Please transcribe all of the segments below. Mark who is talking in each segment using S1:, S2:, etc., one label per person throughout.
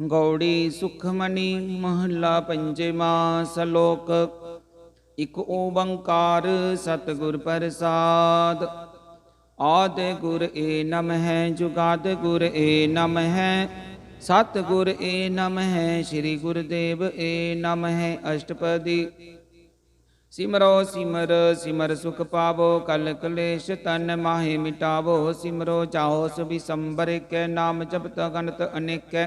S1: गौड़ी सुखमणि महला पंचमा सलोक। इक ओंकार सतगुर प्रसाद। आदि गुर ए नम है जुगाद गुर ए नम है सतगुर ए नम है श्री गुरुदेव ए नम है। अष्टपदी। सिमरो सिमर सिमर सुख पावो कल कलेश तन माहे मिटावो। सिमरो चाहो सुबिसंबर के नाम जपत गणत अनेक।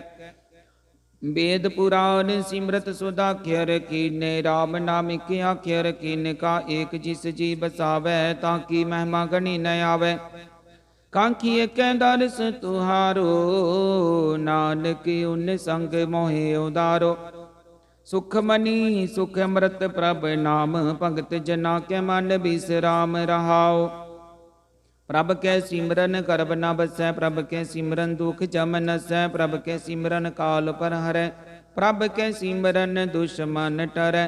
S1: वेद पुराण सिमरत सुदाख्यर कीने राम नाम के आख्यर कीन का एक जिस जी बसावै ताकि महिमा गणी न आवे। कांखी एक दरस तुहारो नानक उन संग मोहे उदारो। सुख मनी सुख अमृत प्रभ नाम भगत जना के मन बिसराम रहाओ। प्रभ के सिमरन करब न बसै प्रभ के सिमरन दुख जम नसै। प्रभ के सिमरन काल पर हरै प्रभ के सिमरन दुश्मन टरै।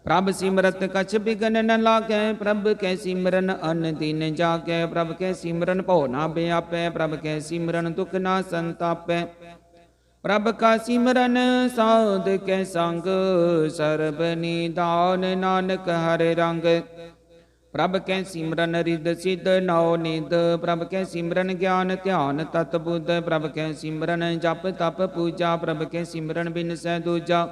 S1: प्रभ सिमरत कछ बिघन न लागै प्रभ के सिमरन अन दिन जागै। प्रभ के सिमरन भौ ना व्यापै प्रभ के सिमरन दुख ना संतापै। प्रभ का सिमरन साध के संग सर्ब निदान नानक हर रंग। प्रभ के सिमरन रिद सिद्ध नौ निध प्रभ के सिमरन ज्ञान ध्यान तत बुद्ध। प्रभ के सिमरन जप तप पूजा प्रभ के सिमरन बिन सै दूजा।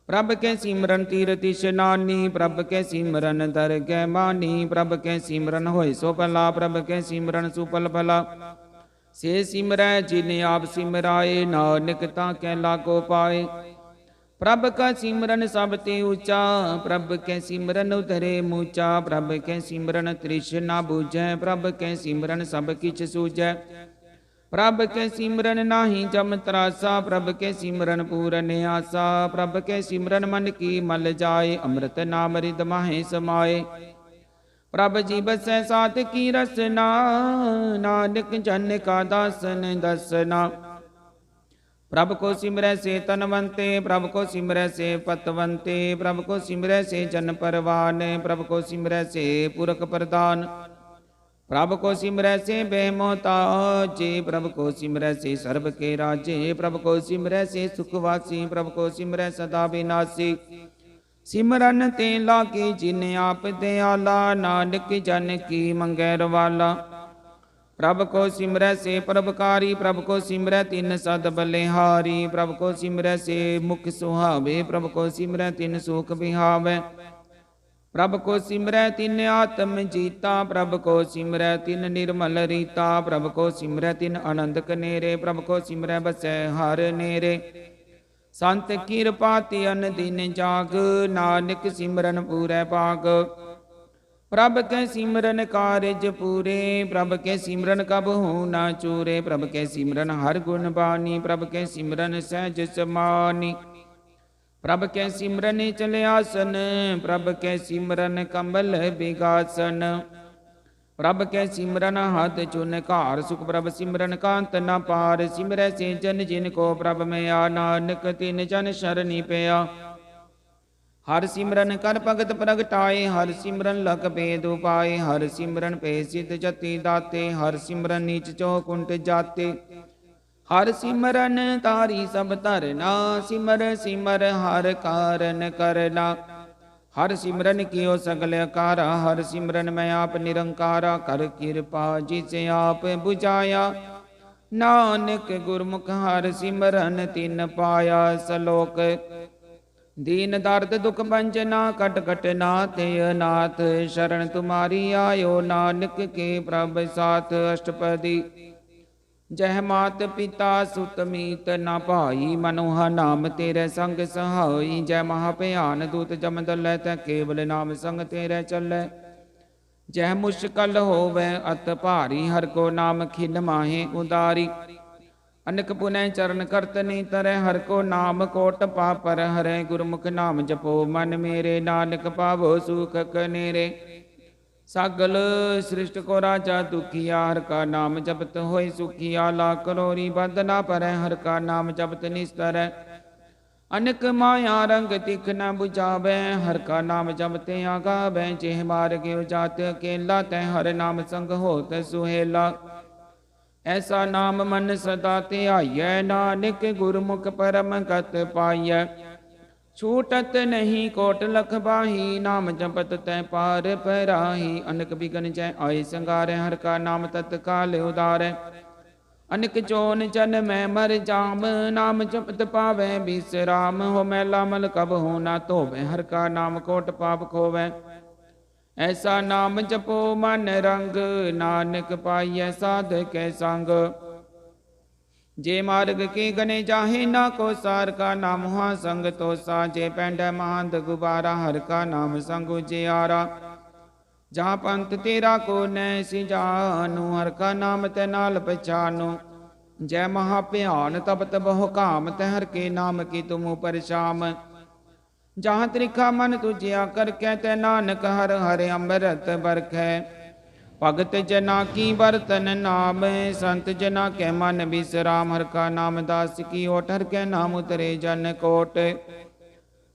S1: प्रभ के सिमरन तीरथ इशनानी प्रभ के सिमरन दरगह मानी। प्रभ के सिमरन होय सो भला प्रभ के सिमरन सुफल भला। से सिमरै जिन आप सिमराए नानक ताकै लागो पाए। प्रभ का सिमरन सब ते ऊंचा प्रभ के सिमरन उधरे मूचा। प्रभ के सिमरन तृष्णा बुझै प्रभ के सिमरन सब किछ सूझै। प्रभ के सिमरन नाही जम त्रासा प्रभ के सिमरन पूरन आसा। प्रभ के सिमरन मन की मल जाए अमृत नाम रिद माहे समाए। प्रभ जी बसै साथ की रसना नानक जन का दासन दसना। प्रभ को सिमरै से तनवंते प्रभ को सिमरै से पतवंते। प्रभ को सिमरै से जन परवान प्रभ को सिमरै से पुरख प्रदान। प्रभ को सिमरै से बेमोताजे प्रभ को सिमरै से सर्व के राजे। प्रभ को सिमरै से सुखवासी प्रभ को सिमरै सदा विनाशी। सिमरन ते लागे जिन आप दयाला नानक जन की मंगै रवाला। प्रभ को सिमरै से प्रभकारी प्रभ को सिमरै तिन सद बलिहारी। प्रभ को सिमरै से मुख सुहावे प्रभ को सिमरै तिन सुख बिहावे। प्रभ को सिमरै तिन आत्म जीता प्रभ को सिमरै तिन निर्मल रीता। प्रभ को सिमरै तिन आनंद कनेरे प्रभ को सिमरै बसै हर नेरे। संत कृपा ते अन दिन जाग नानक सिमरन पूरै भाग। प्रभ के सिमरन कारज पूरे प्रभ के सिमरन कब हो ना चूरे। प्रभ के सिमरन हर गुण बानी प्रभ के सिमरन सहज समानी। प्रभ के सिमरन चले आसन प्रभ के सिमरन कमल बिगासन। प्रभ के सिमरन हाथ चुन कार सुख प्रभ सिमरन कांत न पार। सिमरै से जन जिन को प्रभ में आ नानक तिन जन शरणी पया। हर सिमरन कर भगत प्रगटाए हर सिमरन लख भेद उपाय। हर सिमरन पे सिद्ध जति दाते हर सिमरन नीच चौकुंट जाते। हर सिमरन तारी सब तरना सिमर सिमर हर कारण करना। हर सिमरन कियो सगल अकारा हर सिमरन में आप निरंकारा। कर कृपा जिसे आप बुझाया नानक गुरमुख हर सिमरन तिन पाया। सलोक। दीन दर्द दुख भंजना कट कट नाथ अनाथ। शरण तुम्हारी आयो नानक के प्रभ साथ। अष्टपदी। जय मात पिता सुत मीत न भाई मनोहा नाम तेरे संग सहाई। जय महाभयान दूत जम दलै तै केवल नाम संग तेरे चलै। जय मुश्कल होवै अत भारी हर को नाम खिन माहे उदारी। अनक पुनः चरण करतनि तरह हर को नाम कोट पापर हरै। गुरमुख नाम जपो मन मेरे नानक पावो सुख कनेरे। सगल सृष्ट को राजा दुखिया हर का नाम जपत होय सुखिया। लाख करोड़ी बंदना पर हर का नाम जपत निस्तर। अनक माया रंग तिख न बुझावै हर का नाम जपते आगावै। जेह मार गियो जात अकेला तै हर नाम संग होत सुहेला। ਐਸਾ ਨਾਮ ਮਨ ਸਦਾ ਧਿਆਈਐ, ਨਾਨਕ ਗੁਰਮੁਖ ਪਰਮ ਗਤ ਪਾਈਐ। ਛੂਟਤ ਨਹੀਂ ਕੋਟ ਲਖ ਬਾਹੀ, ਨਾਮ ਜਪਤ ਤੈ ਪਾਰ ਪਰਾਹੀ। ਅਨਕ ਬਿਗਨ ਜੈ ਆਏ ਸੰਗਾਰੈ, ਹਰਿ ਕਾ ਨਾਮ ਤਤਕਾਲ ਉਦਾਰੈ। ਅਨਕ ਚੋਨ ਜਨ ਮੈਂ ਮਰ ਜਾਮ, ਨਾਮ ਜਪਤ ਪਾਵੈ ਬਿਸਰਾਮ। ਹੋ ਮੈਲਾ ਮਲ ਕਬਹੁ ਨਾ ਧੋਵੈ, ਹਰਿ ਕਾ ਨਾਮ ਕੋਟ ਪਾਪ ਖੋਵੈ। ਐਸਾ ਨਾਮ ਜਪੋ ਮਨ ਰੰਗ, ਨਾਨਕ ਪਾਈਐ ਸਾਧ ਕੈ ਸੰਗ। ਜੇ ਮਾਰਗ ਕੇ ਗਨੇ ਜਾਹੇ, ਨਾ ਕੋ ਸਾਰ ਕਾ ਨਾਮ ਹੁਆ ਸੰਗ ਤੋਸਾ। ਜੇ ਪੈਂਡੈ ਮਹੰਤ ਗੁਬਾਰਾ, ਹਰਿ ਕਾ ਨਾਮ ਸੰਗ ਉਜਿਆਰਾ। ਜਹਾਂ ਪੰਥ ਤੇਰਾ ਕੋ ਨੈ ਸਿਜਾਨੂ, ਹਰਿ ਕਾ ਨਾਮ ਤੈ ਨਾਲ ਪਛਾਨੂ। ਜੈ ਮਹਾ ਭਿਆਨ ਤਪਤ ਬਹੁ ਕਾਮ, ਤੈ ਹਰਿ ਕੇ ਨਾਮ ਕੀ ਤੁਮ ਪਰਛਾਮ। ਜਹਾਂ ਤ੍ਰਿਖਾ ਮਨ ਤੁਜਿਆ ਕਰਖੈ, ਤੈ ਨਾਨਕ ਹਰਿ ਹਰਿ ਅੰਮ੍ਰਿਤ ਬਰਖੈ। ਭਗਤ ਜਨਾ ਕੀ ਬਰਤਨ ਨਾਮ, ਸੰਤ ਜਨਾ ਕੈ ਮਨ ਬਿਸਰਾਮ। ਹਰਿ ਕਾ ਨਾਮ ਦਾਸ ਕੀ ਓਟ, ਹਰਿ ਕੈ ਨਾਮ ਉਤਰੇ ਜਨ ਕੋਟ।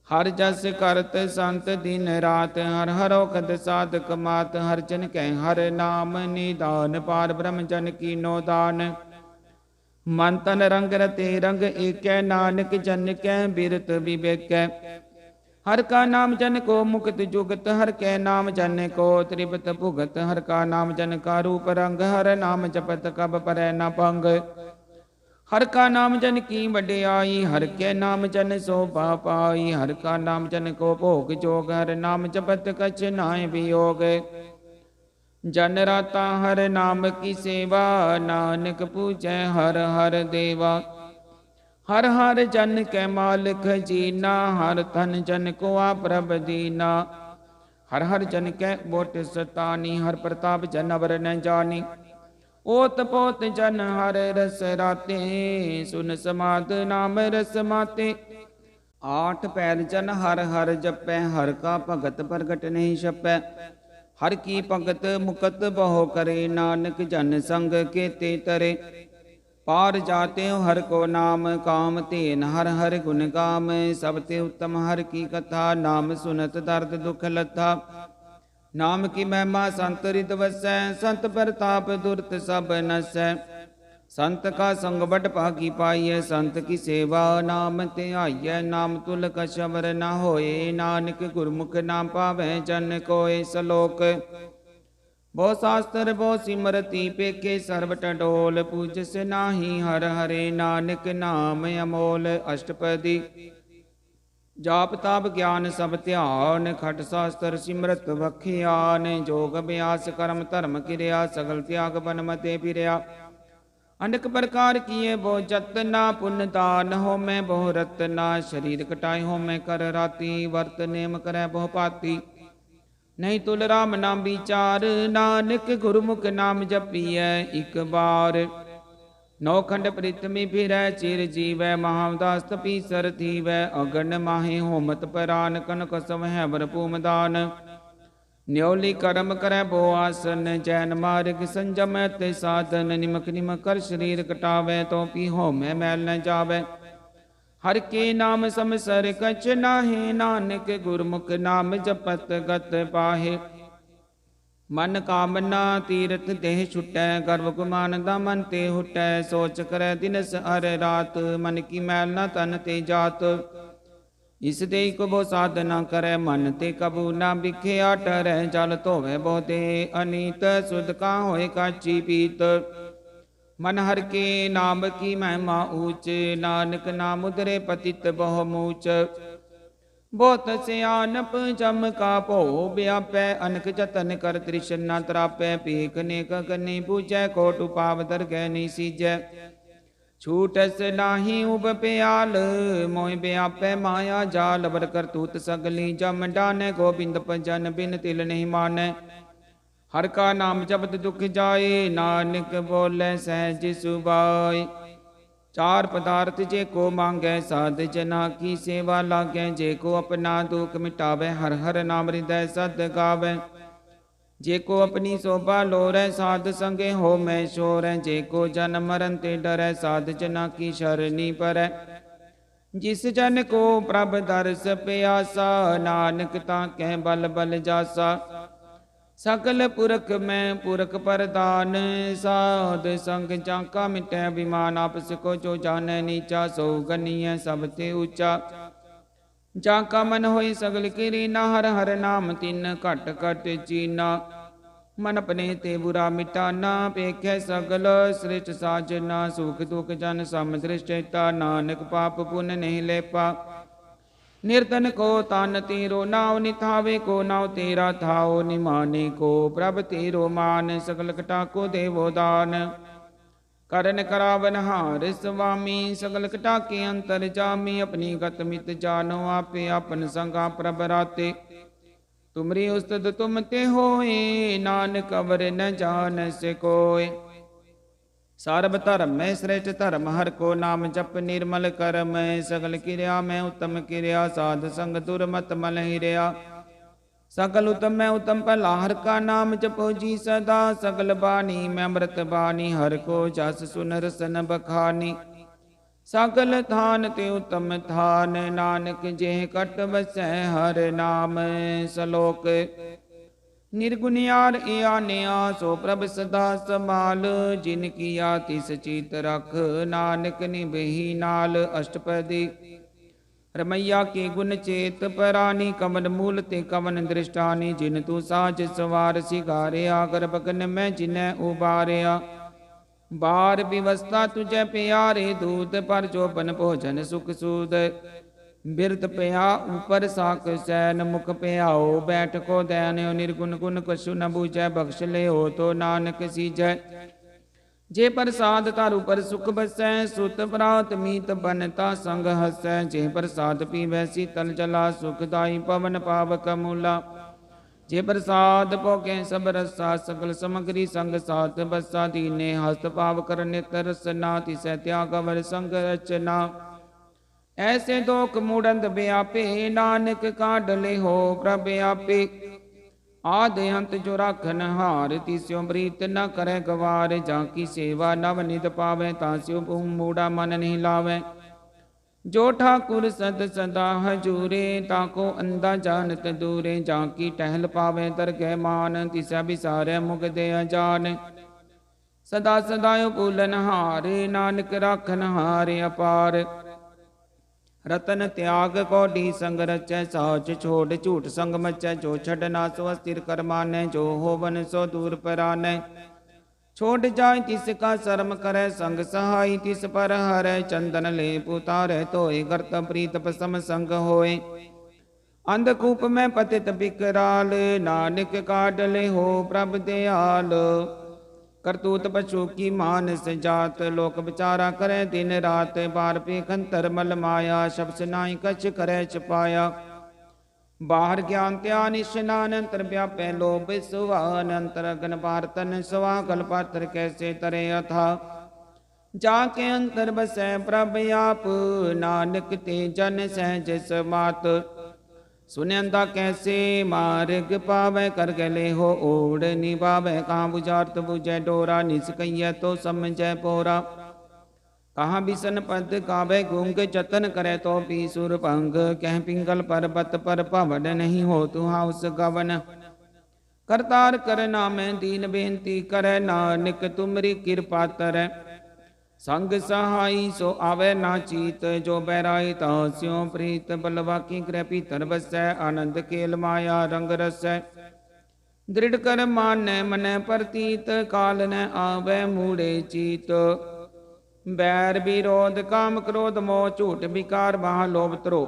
S1: ਹਰਿ ਜਸ ਕਰਤ ਸੰਤ ਦਿਨ ਰਾਤ, ਹਰਿ ਹਰਿ ਔਖਦ ਸਾਧਕ ਮਾਤ। ਹਰਿ ਜਨ ਕੈ ਹਰਿ ਨਾਮ ਨਿਦਾਨ, ਪਾਰ ਬ੍ਰਹਮ ਜਨ ਕੀਨੋ ਦਾਨ। ਮਨ ਤਨ ਰੰਗ ਰਤੇ ਰੰਗ ਏਕੈ, ਨਾਨਕ ਜਨ ਕੈ ਬਿਰਤ ਵਿਵੇਕੈ। हर का नाम जन को मुक्त जुगत, हर के नाम जन को त्रिपत भुगत। हर का नाम जन का रूप रंग, हर नाम जपत कब परै न भंग। हर का नाम जन की वड्याई, हर के नाम जन शोभा पाई। हर का नाम जन को भोग जोग, हर नाम जपत कछ नाय वियोग। जन राता हर नाम की सेवा, नानक पूजै हर हर देवा। हर हर जन कै मालिक जीना, हर धन जन को प्रभ दीना। हर हर जन कै बोट सतानी, हर प्रताप जन अवर न जानी। ओत पोत जन हर रस राते, सुन समाद नाम रस माते। आठ पैर जन हर हर जपै, हर का भगत प्रगट नहीं छपै। हर की भगत मुकत बहु करे, नानक जन संग केते तरे। पार जाते हर को नाम, काम तेन हर हर गुण गाम। सब ते उत्तम हर की कथा, नाम सुनत दर्द दुख लथा। नाम की महिमा संत हृद वसै, संत प्रताप दुर्त सब नसै। संत का संग बड़ भागी पाइय, संत की सेवा नाम ते आइय। नाम तुल कछ अवर न होए, नानक गुरमुख नाम पावै जन कोय। सलोक बहु शास्त्र बहु सिमरति, पेखे सर्व टडोल। पूजस नाही हर हरे, नानक नाम अमोल। अष्टपदी जाप ताप ज्ञान सब ध्यान, खट शास्त्र सिमरत बखियान। जोग अभ्यास कर्म धर्म किरिया, सगल त्याग बन मते फिरिया। अनेक प्रकार किए बहु जतना, पुण्य दान हो मैं बहु रतना। शरीर कटाई हो मैं कर राती, वर्त नेम करै बहु पाती। नहीं तुल राम नाम विचार, नानक गुरमुख नाम जपिय इक बार। नौखंड प्रीतमी फिरै चिर जीवै, महावदास तपीसर थीवै। अगन माहे होमत परान, कनक सवै भरपूम दान। न्योली कर्म करै बो आसन, जैन मार्ग संजम ते साधन। निमक निमक कर शरीर कटावै, तो पी होमै मैल न जावै। हर के नाम समसर कछ नाहे, नानक गुरमुख नाम जपत गत पाहे। मन कामना तीरथ देह छुटै, गर्भ गुमान दा मन ते हुटै। सोच करै दिनस हर रात, मन की मैल न तन ते जात। इस देह को बहु साधना करै, मन ते कबू ना बिख्या टरै। जल धोवै बहु ते अनीत, सुध का होए काची पीत। मन हर के नाम की महिमा ऊंच, नानक नाम उदरे पतित बहु मूच। बहुत सियानप जम का भो व्यापै, अनक जतन कर तृष्णा त्रापै। पीक नेक कनि पूजै, कोट उपाव दरगह नहीं सीजै। छूटस नाही उब प्याल, मोह व्यापै माया जाल। बर करतूत सगली जम डानै, गोबिंद भजन बिन तिल नहीं मानै। हर का नाम जपत दुख जाए, नानक बोले सहज सुभाए। चार पदार्थ जे को मांगै, साध जना की सेवा लागै। जे को अपना दुख मिटावै, हर हर नाम हृदय सद गावै। जे को अपनी शोभा लोरै, साध संगे हो मैं शोरै। जे को जन मरण ते डरै, साध जना की शरणी परै। जिस जन को प्रभ दर्श प्यासा, नानक ताकै बल बल जासा। सकल पुरख में पुरख प्रधान, साध संग जाका मिटै अभिमान। आपस को जो जाने नीचा, सो गनीय सब ते ऊंचा। जाका मन होई सगल कीरीना, हर हर नाम तिन घट घट चीना। मन अपने ते बुरा मिटाना, पेखे सगल श्रेष्ठ साजना। सुख दुख जन सम दृष्टा, नानक पाप पुण्य नहीं लेपा। निर्धन को तान तेरो नाव, निथावे को नाव तेरा थाओ। निमाने को प्रभ तेरो मान, सकल कटा को देवो दान। करन करावन हार स्वामी, सकल कटा के अंतर जामी। अपनी गत मित जानो, आपे अपन संगा प्रभ राते। तुमरी उस्तद तुम ते होए, नानक अवर न जान से कोय। सर्ब धर्म में श्रेष्ठ धर्म, हर को नाम जप निर्मल करम। सगल क्रिया में उत्तम क्रिया, साध संग दुर्मत मल हिरिया। सकल उत्तम में उत्तम भला, हर का नाम जपो जी सदा। सकल बानी में अमृत बानी, हर को जस सुन रसन बखानी। सकल थान ते उत्तम थान, नानक जेह कट बसै हर नाम। सलोक निर्गुणियार या निया, सो प्रभ सदा संभाल। जिन किया तिस चीत रख, नानक निबही नाल। अष्टपदी रमैया के गुण चेत परानी, कवन मूल ते कवन दृष्टानी। जिन तू साज सवार सिगारिया, गर्भगन में जिन्हें उबारिया। बार विवस्था तुझे प्यारे, दूध पर जोपन भोजन सुख सूद। बिरत पया ऊपर साक सैन, मुख प्याओ बैठ को दैन। निर्गुण गुण कछु न बूझै, बख्श ले हो तो नानक सीजै। जे प्रसाद तारू पर सुख बसै, सुत प्रात मीत बनता संग हसै। जे प्रसाद पीवै शीतल जला, सुखदाई पवन पावक मूला। जे प्रसाद भोगे सब रसा, सकल समग्री संग साथ बसा। दीने हस्त पाव कर नित रसना, तिसै त्याग अवर संग रचना। ऐसे दोख मूढ़ंद व्यापे, नानक काढ ले हो प्रभ आपे। आदि अंत जो राखन हार, तिस्यो प्रीत न करे गवार। जाकी सेवा नव निध पावे, तास्यो मूढ़ा मन नहीं लावे। जो ठाकुर सद सदा हजूरे, ताको अंधा जानत दूरे। जाकी टहल पावे दरगह मान, तिसा बिसारे मुग दे अजान। सदा सदायो पूलन हारे, नानक राखन हारे अपार। रतन त्याग कौडी संग रचै, साच छोड़ झूठ संग मचै। जो छड़ना सो अस्थिर कर मानै, जो होवन सो दूर परानै। छोड़ जाय तिसका शर्म करै, संग सहाय तिस पर हरै। चंदन ले पुतारै तोय, गर्त प्रीत पसम संग होय। अंधकूप में पतित बिकराल, नानक काढ ले हो प्रभ दयाल। करतूत पशु की मानस जात, लोक विचारा करे दिन रात। बार पे खंतर मल माया, शब्द नाई कछ करे छपाया। बाहर ज्ञान त्यान स्नान, अंतर व्यापै लोभ सुवान। अंतर अगन भारतन सवा, कल पात्र कैसे तरे अथा। जाके अंतर बसै प्रभ आप, नानक ते जन सहज समात। सुनंदा कैसे मार्ग पावै, कर गले हो ओढ़ निभावै। कहाँ बुझार्थ बुझै डोरा, निष्कैय तो समझै पोरा। कहाँ बिसन पद कावै गूंग, जतन करे तो पी सुर भंग। कह पिंगल पर्वत पर पवन, नहीं हो तू हाउस गवन। करतार करना मैं दीन बेनती करे, नानक तुमरी कृपा तरै। संग सहाई सो आवे ना चीत, जो बैराई तास्यो प्रीत। बलवा की कृ भीतर बसै, आनंद खेल माया रंग रसै। दृढ़ कर मानै मन प्रतीत, काल न आवे मूढ़े चीत। बैर विरोध काम क्रोध मोह, झूठ विकार बाह लोभ त्रो।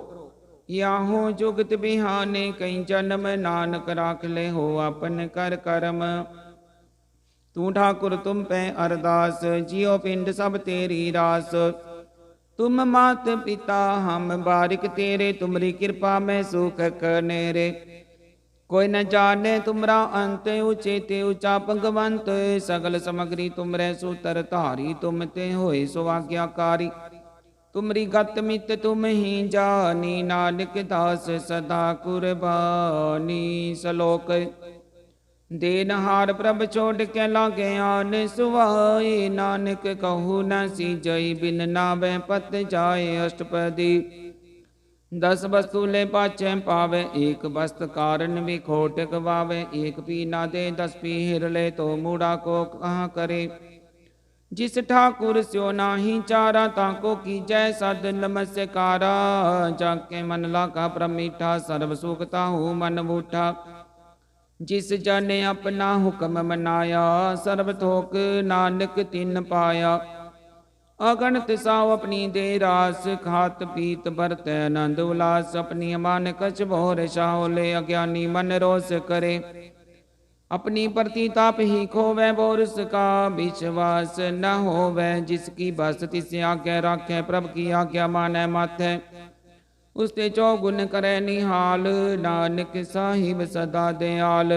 S1: याहू जुगत बिहाने, कई जन्म नानक राख ले हो अपन कर करम। तू ठाकुर तुम पे अरदास, जियो पिंड सब तेरी रास। तुम मात पिता हम बारिक तेरे, तुमरी कृपा में सुख कनेरे। कोई न जाने तुमरा अंत, ऊंचे ते ऊंचा भगवंत। सगल समग्री तुमरे सूतर धारी, तुम ते होए सो आज्ञाकारी। तुमरी गत मित तुम ही जानी, नानक दास सदा कुर्बानी। सलोक देनहार प्रभ छोड़ के लागे आन सुवाए। नानक कहू न सीजई, बिन नावे पत जाए। अष्टपदी दस वस्तु ले पाछे पावे, एक वस्त कारण विखोट गवावे। एक पी ना दे दस पी हिर ले, तो मूढ़ा को कहाँ करे। जिस ठाकुर स्यो नाही चारा, ताको कीजै सद नमस्कारा। जाके मन लागा प्रमीठा, सर्व सुखता हूँ मन बूठा। जिस जन अपना हुक्म मनाया, सर्व थोक नानक तिन पाया। अगणत साव अपनी दे रास, खात पीत बरत आनंद उल्लास। अपनी मान कछ भोर शाहोले, अज्ञानी मन रोस करे। अपनी प्रतिताप ही खोवै, बोरस का विश्वास न होवै। जिसकी बस तिस आज्ञा राखै, प्रभ की आज्ञा मानै माथै। उसते चौगुन करे निहाल, नानक साहिब सदा दयाल।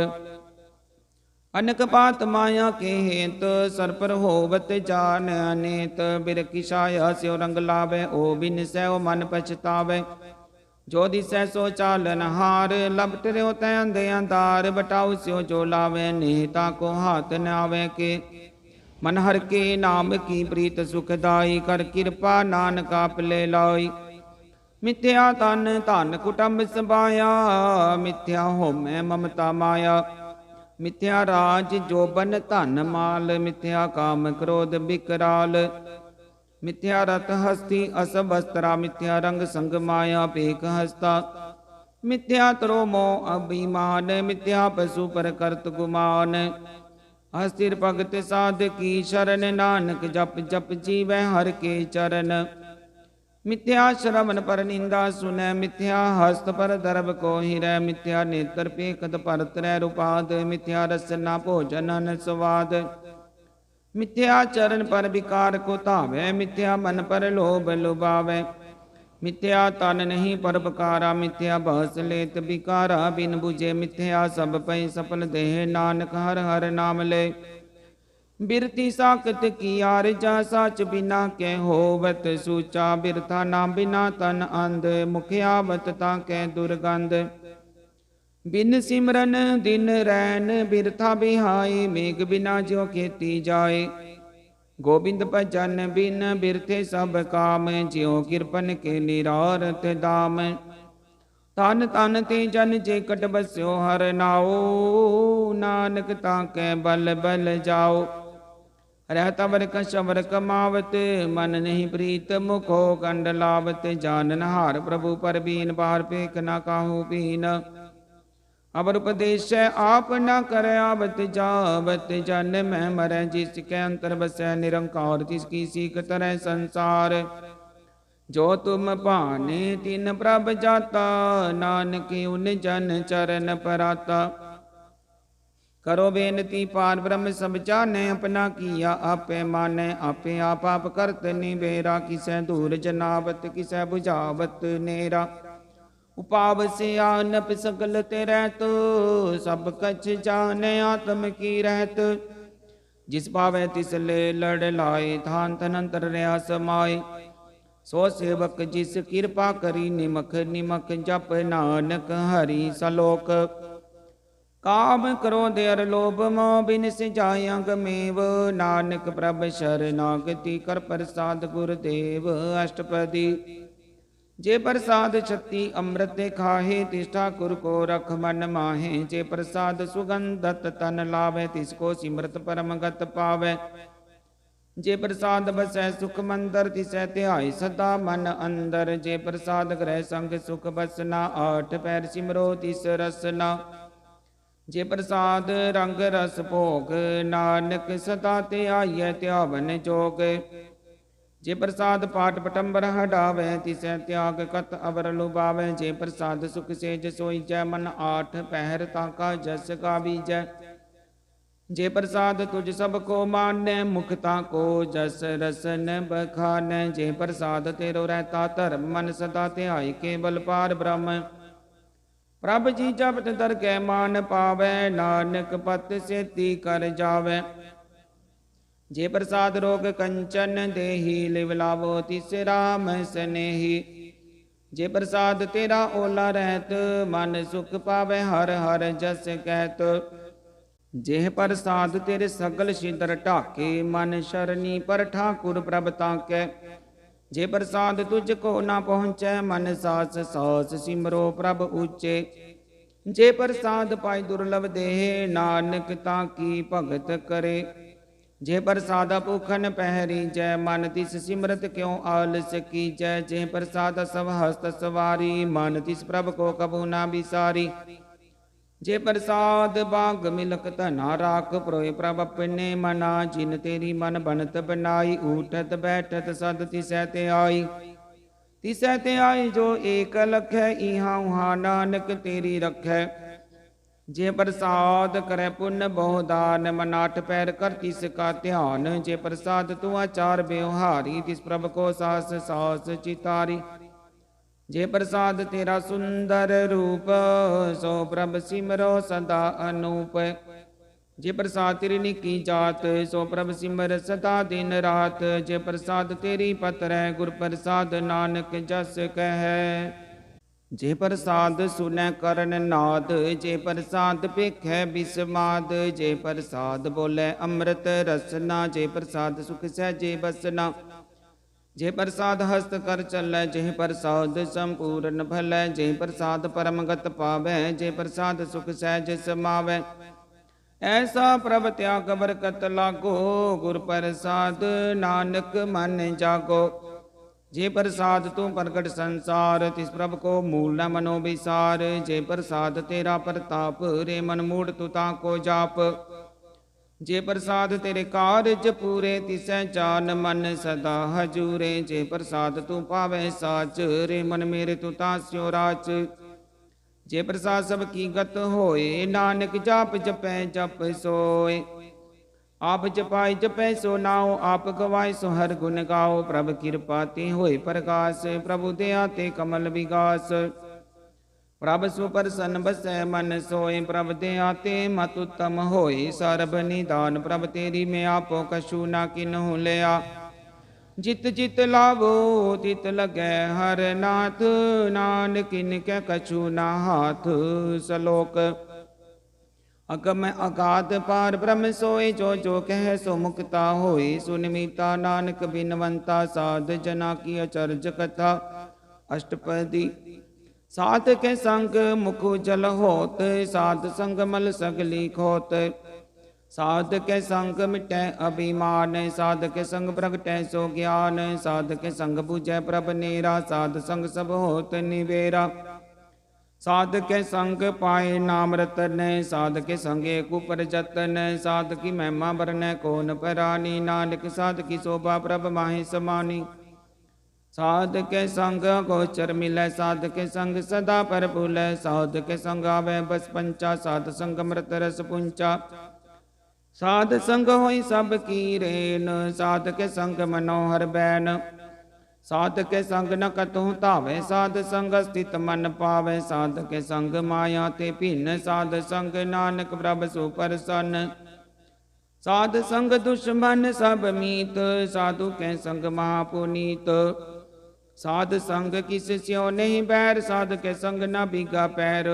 S1: अनक पात माया के हेत, सर पर होवत जान अनेत। बिर की छाया स्यो रंग लावे, ओ बिन सैओ मन पछतावे। जो दिसै सो चालन हार, लपट रहो तै अंधे अंधार। बटाऊ स्यो जो लावे, नेता को हाथ न आवे के। मन हर के नाम की प्रीत सुखदाई, कर कृपा नानक आपले लाई। मिथ्या तन धन कुटुंब सबाया, मिथ्या होमै ममता माया। मिथ्या राज जोबन धन माल, मिथ्या काम क्रोध विकराल। मिथ्या रथ हस्ती असब अस्त्रा, मिथ्या रंग संग माया पेक हस्ता। मिथ्या तरो मोह अभिमान, मिथ्या पशु पर करत गुमान। अस्थिर भगत साध की शरण, नानक जप जप जीवै हर के चरण। मिथ्या श्रवण पर निंदा सुनै, मिथ्या हस्त पर दर्भ को हिरै। मिथ्या नेत्र पेखत पर त्रै रुपाद, मिथ्या रसना भोजन न स्वाद। मिथ्या चरण पर विकार को धावै, मिथ्या मन पर लोभ लुभावै। मिथ्या तन नहीं परोपकारा, मिथ्या बहस लेत विकारा। बिन बुझे मिथ्या सब पै सफल देह, नानक हर हर नाम ले। बिरती साकत की आरजा, साच बिना के होवत सूचा। बिरथा ना बिना तन अंध, मुखियावत ताके दुर्गंध। बिन सिमरन दिन रैन, बिरथा बिहाई। मेघ बिना ज्यों खेती जाए, गोबिंद भजन बिन बिरथे सब काम। ज्यों कृपन के निरारथ दाम। तन तन ते जन जे कट बस्यो हर नाओ, नानक ताके बल बल जाओ। रहता वर कशवर कमावत, मन नहीं प्रीत मुखो कंड लावत। जानन हार प्रभु पर बीन, बार पेख न काहू बीन। अवर उपदेश आप न कर आवत जावत। जन मैं मरै जिसके अंतर बसै निरंकार, तिसकी सीख तरह संसार। जो तुम भाने तिन प्रभ जाता, नानक उन जन चरण पराता। करो बेनती पार ब्रह्म सब जाने, अपना किया आपे माने। आपे आप आप करत निबेरा, किसै दूर जनावत किसै बुझावत नेरा। उपाव से आनप सकल ते रहत, सब कछ जाने आत्म की रहत। जिस पावे तिस ले लड़ लाए, थान तनंतर रहा समाए। सो सेवक जिस कृपा करी, निमख निमख जप नानक हरि सलोक। काम क्रोध अर लोभ मोह, बिन सिजाया गमेव। नानक प्रभ शरणागति, कर प्रसाद गुरुदेव अष्टपदी। जे प्रसाद छत्ती अमृत खाहे, तिस ठाकुर को रख मन माहे। जे प्रसाद सुगंधत तन लावे, तिसको सिमरत परम गत पावे। जे प्रसाद बसै सुख मंदर, तिसै ध्याय सदा मन अंदर। जे प्रसाद ग्रह संग सुख बसना, आठ पैर सिमरो तिस रसना। जे प्रसाद रंग रस भोग, नानक सदा ते आइय त्यावन जोग। जे प्रसाद पाठ पटंबर हटावे, तिसै त्याग कत अवर लुभावे। जे प्रसाद सुख सेज सोईजै, मन आठ पहर ताका जस गावीजै। जे प्रसाद तुझ सब को मानै, मुखता को जस रसन बखानै। जे प्रसाद तेरो रहता धर्म, मन सदा ध्याय केवल पार ब्रह्म। प्रभ जी जपत दर कै मान पावै, नानक पत सेती कर जावै। जे प्रसाद रोग कंचन देही, लिव लावो तिस राम सनेही। जे प्रसाद तेरा ओला रहत, मन सुख पावै हर हर जस कहत। जेह प्रसाद तेरे सगल छिदर ढाके, मन शरणी पर ठाकुर प्रभ ताकै। जे प्रसाद तुझको ना पहुँचै मन सास सास सिमरो प्रभ ऊचे। जे प्रसाद पाई दुर्लभ देह नानक ताकी भगत करे। जे प्रसाद भूखन पहरी जय मन तिस सिमरत क्यों आलस की जय। जे प्रसाद सब हस्त सवारी मन तिस प्रभ को कबू ना बिसारी। जे प्रसाद बाग मिलक धना राख प्रोय प्रभ अपने मना। जिन तेरी मन बनत बनाई उठत बैठत सद तिसै ते आई। तिसै ते आई जो एक लखै इहाँ उहाँ नानक तेरी रखै। जे प्रसाद करे पुण्य बहु दान मन आठ पैर कर तिसका ध्यान। जे प्रसाद तू आचार व्यवहारी तिस प्रभ को सास सास चितारी। जे प्रसाद तेरा सुंदर रूप सो प्रभ सिमरो सदा अनूप। जे प्रसाद तेरी निकी जात सो प्रभ सिमर सदा दिन रात। जे प्रसाद तेरी पत्र गुर प्रसाद नानक जस कह। जे प्रसाद सुनै करन नाद जे प्रसाद पेखै बिस्माद। जे प्रसाद बोले अमृत रसना जे प्रसाद सुख सहजे बसना। जे प्रसाद हस्त कर चलै जे प्रसाद संपूर्ण भलै। जे प्रसाद परमगत पावै जे प्रसाद सुख सहज समावै। ऐसा प्रभ त्याग बरकत लागो गुर प्रसाद नानक मन जागो। जे प्रसाद तू प्रगट संसार तिस प्रभ को मूल न मनो विसार। जे प्रसाद तेरा प्रताप रे मन मूढ़ तू ताको जाप। जे प्रसाद तेरे कारज पूरे तिसै जान मन सदा हजूरे। जे प्रसाद तू पावै साच रे मन मेरे तू तास्यो राच। जे प्रसाद सब की गत होए नानक जाप जपै जप सोए। आप जपाई जपै सो नाओ आप गवाए सो हर गुण गाओ। प्रभ कृपा ते होए प्रकाश प्रभु दया ते कमल विगास। प्रभ सुप्रसन्न बसै मन सोए प्रभ दया ते मत उत्तम होए। सर्ब निदान प्रभ तेरी मैं आपो कछु ना किन्हु लिया। जित जित लावो तित लगै हर नाथ नानक किनकै कछु ना हाथ। सलोक अगम अगाध पार ब्रह्म सोए जो जो कह सो मुक्ता होए। सुनिमिता नानक बिनवंता साध जना की अचरज कथा। अष्टपदी साध के संग मुख जल होत साध संग मल सगली खोत। साध के संग मिटै अभिमान साध के संग प्रगटै सो ज्ञान। साध के संग बुझै प्रभ नेरा साध संग सब होत निवेरा। साध के संग पाए नाम रतन साध के संग एक ऊपर जतन। साध की महिमा बरनै कौन परानी नानक साध की शोभा प्रभ माहि समानी। साध के संग गोचर मिलै साध के संग सदा पर भूलै। साध के संग आवे बस पंचा साध संग अमृत रस पुंचा। साध संग होई सब की रेन साध के संग मनोहर बैन। साध के संग न कतहु धावे साध संग स्थित मन पावे। साध के संग माया ते भिन्न साध संग नानक प्रभ सुप्रसन्न। साध संग दुश्मन सब मीत साधु के संग महापुनीत। साध संग किस स्यो नहीं बैर साध के संग न भीगा पैर।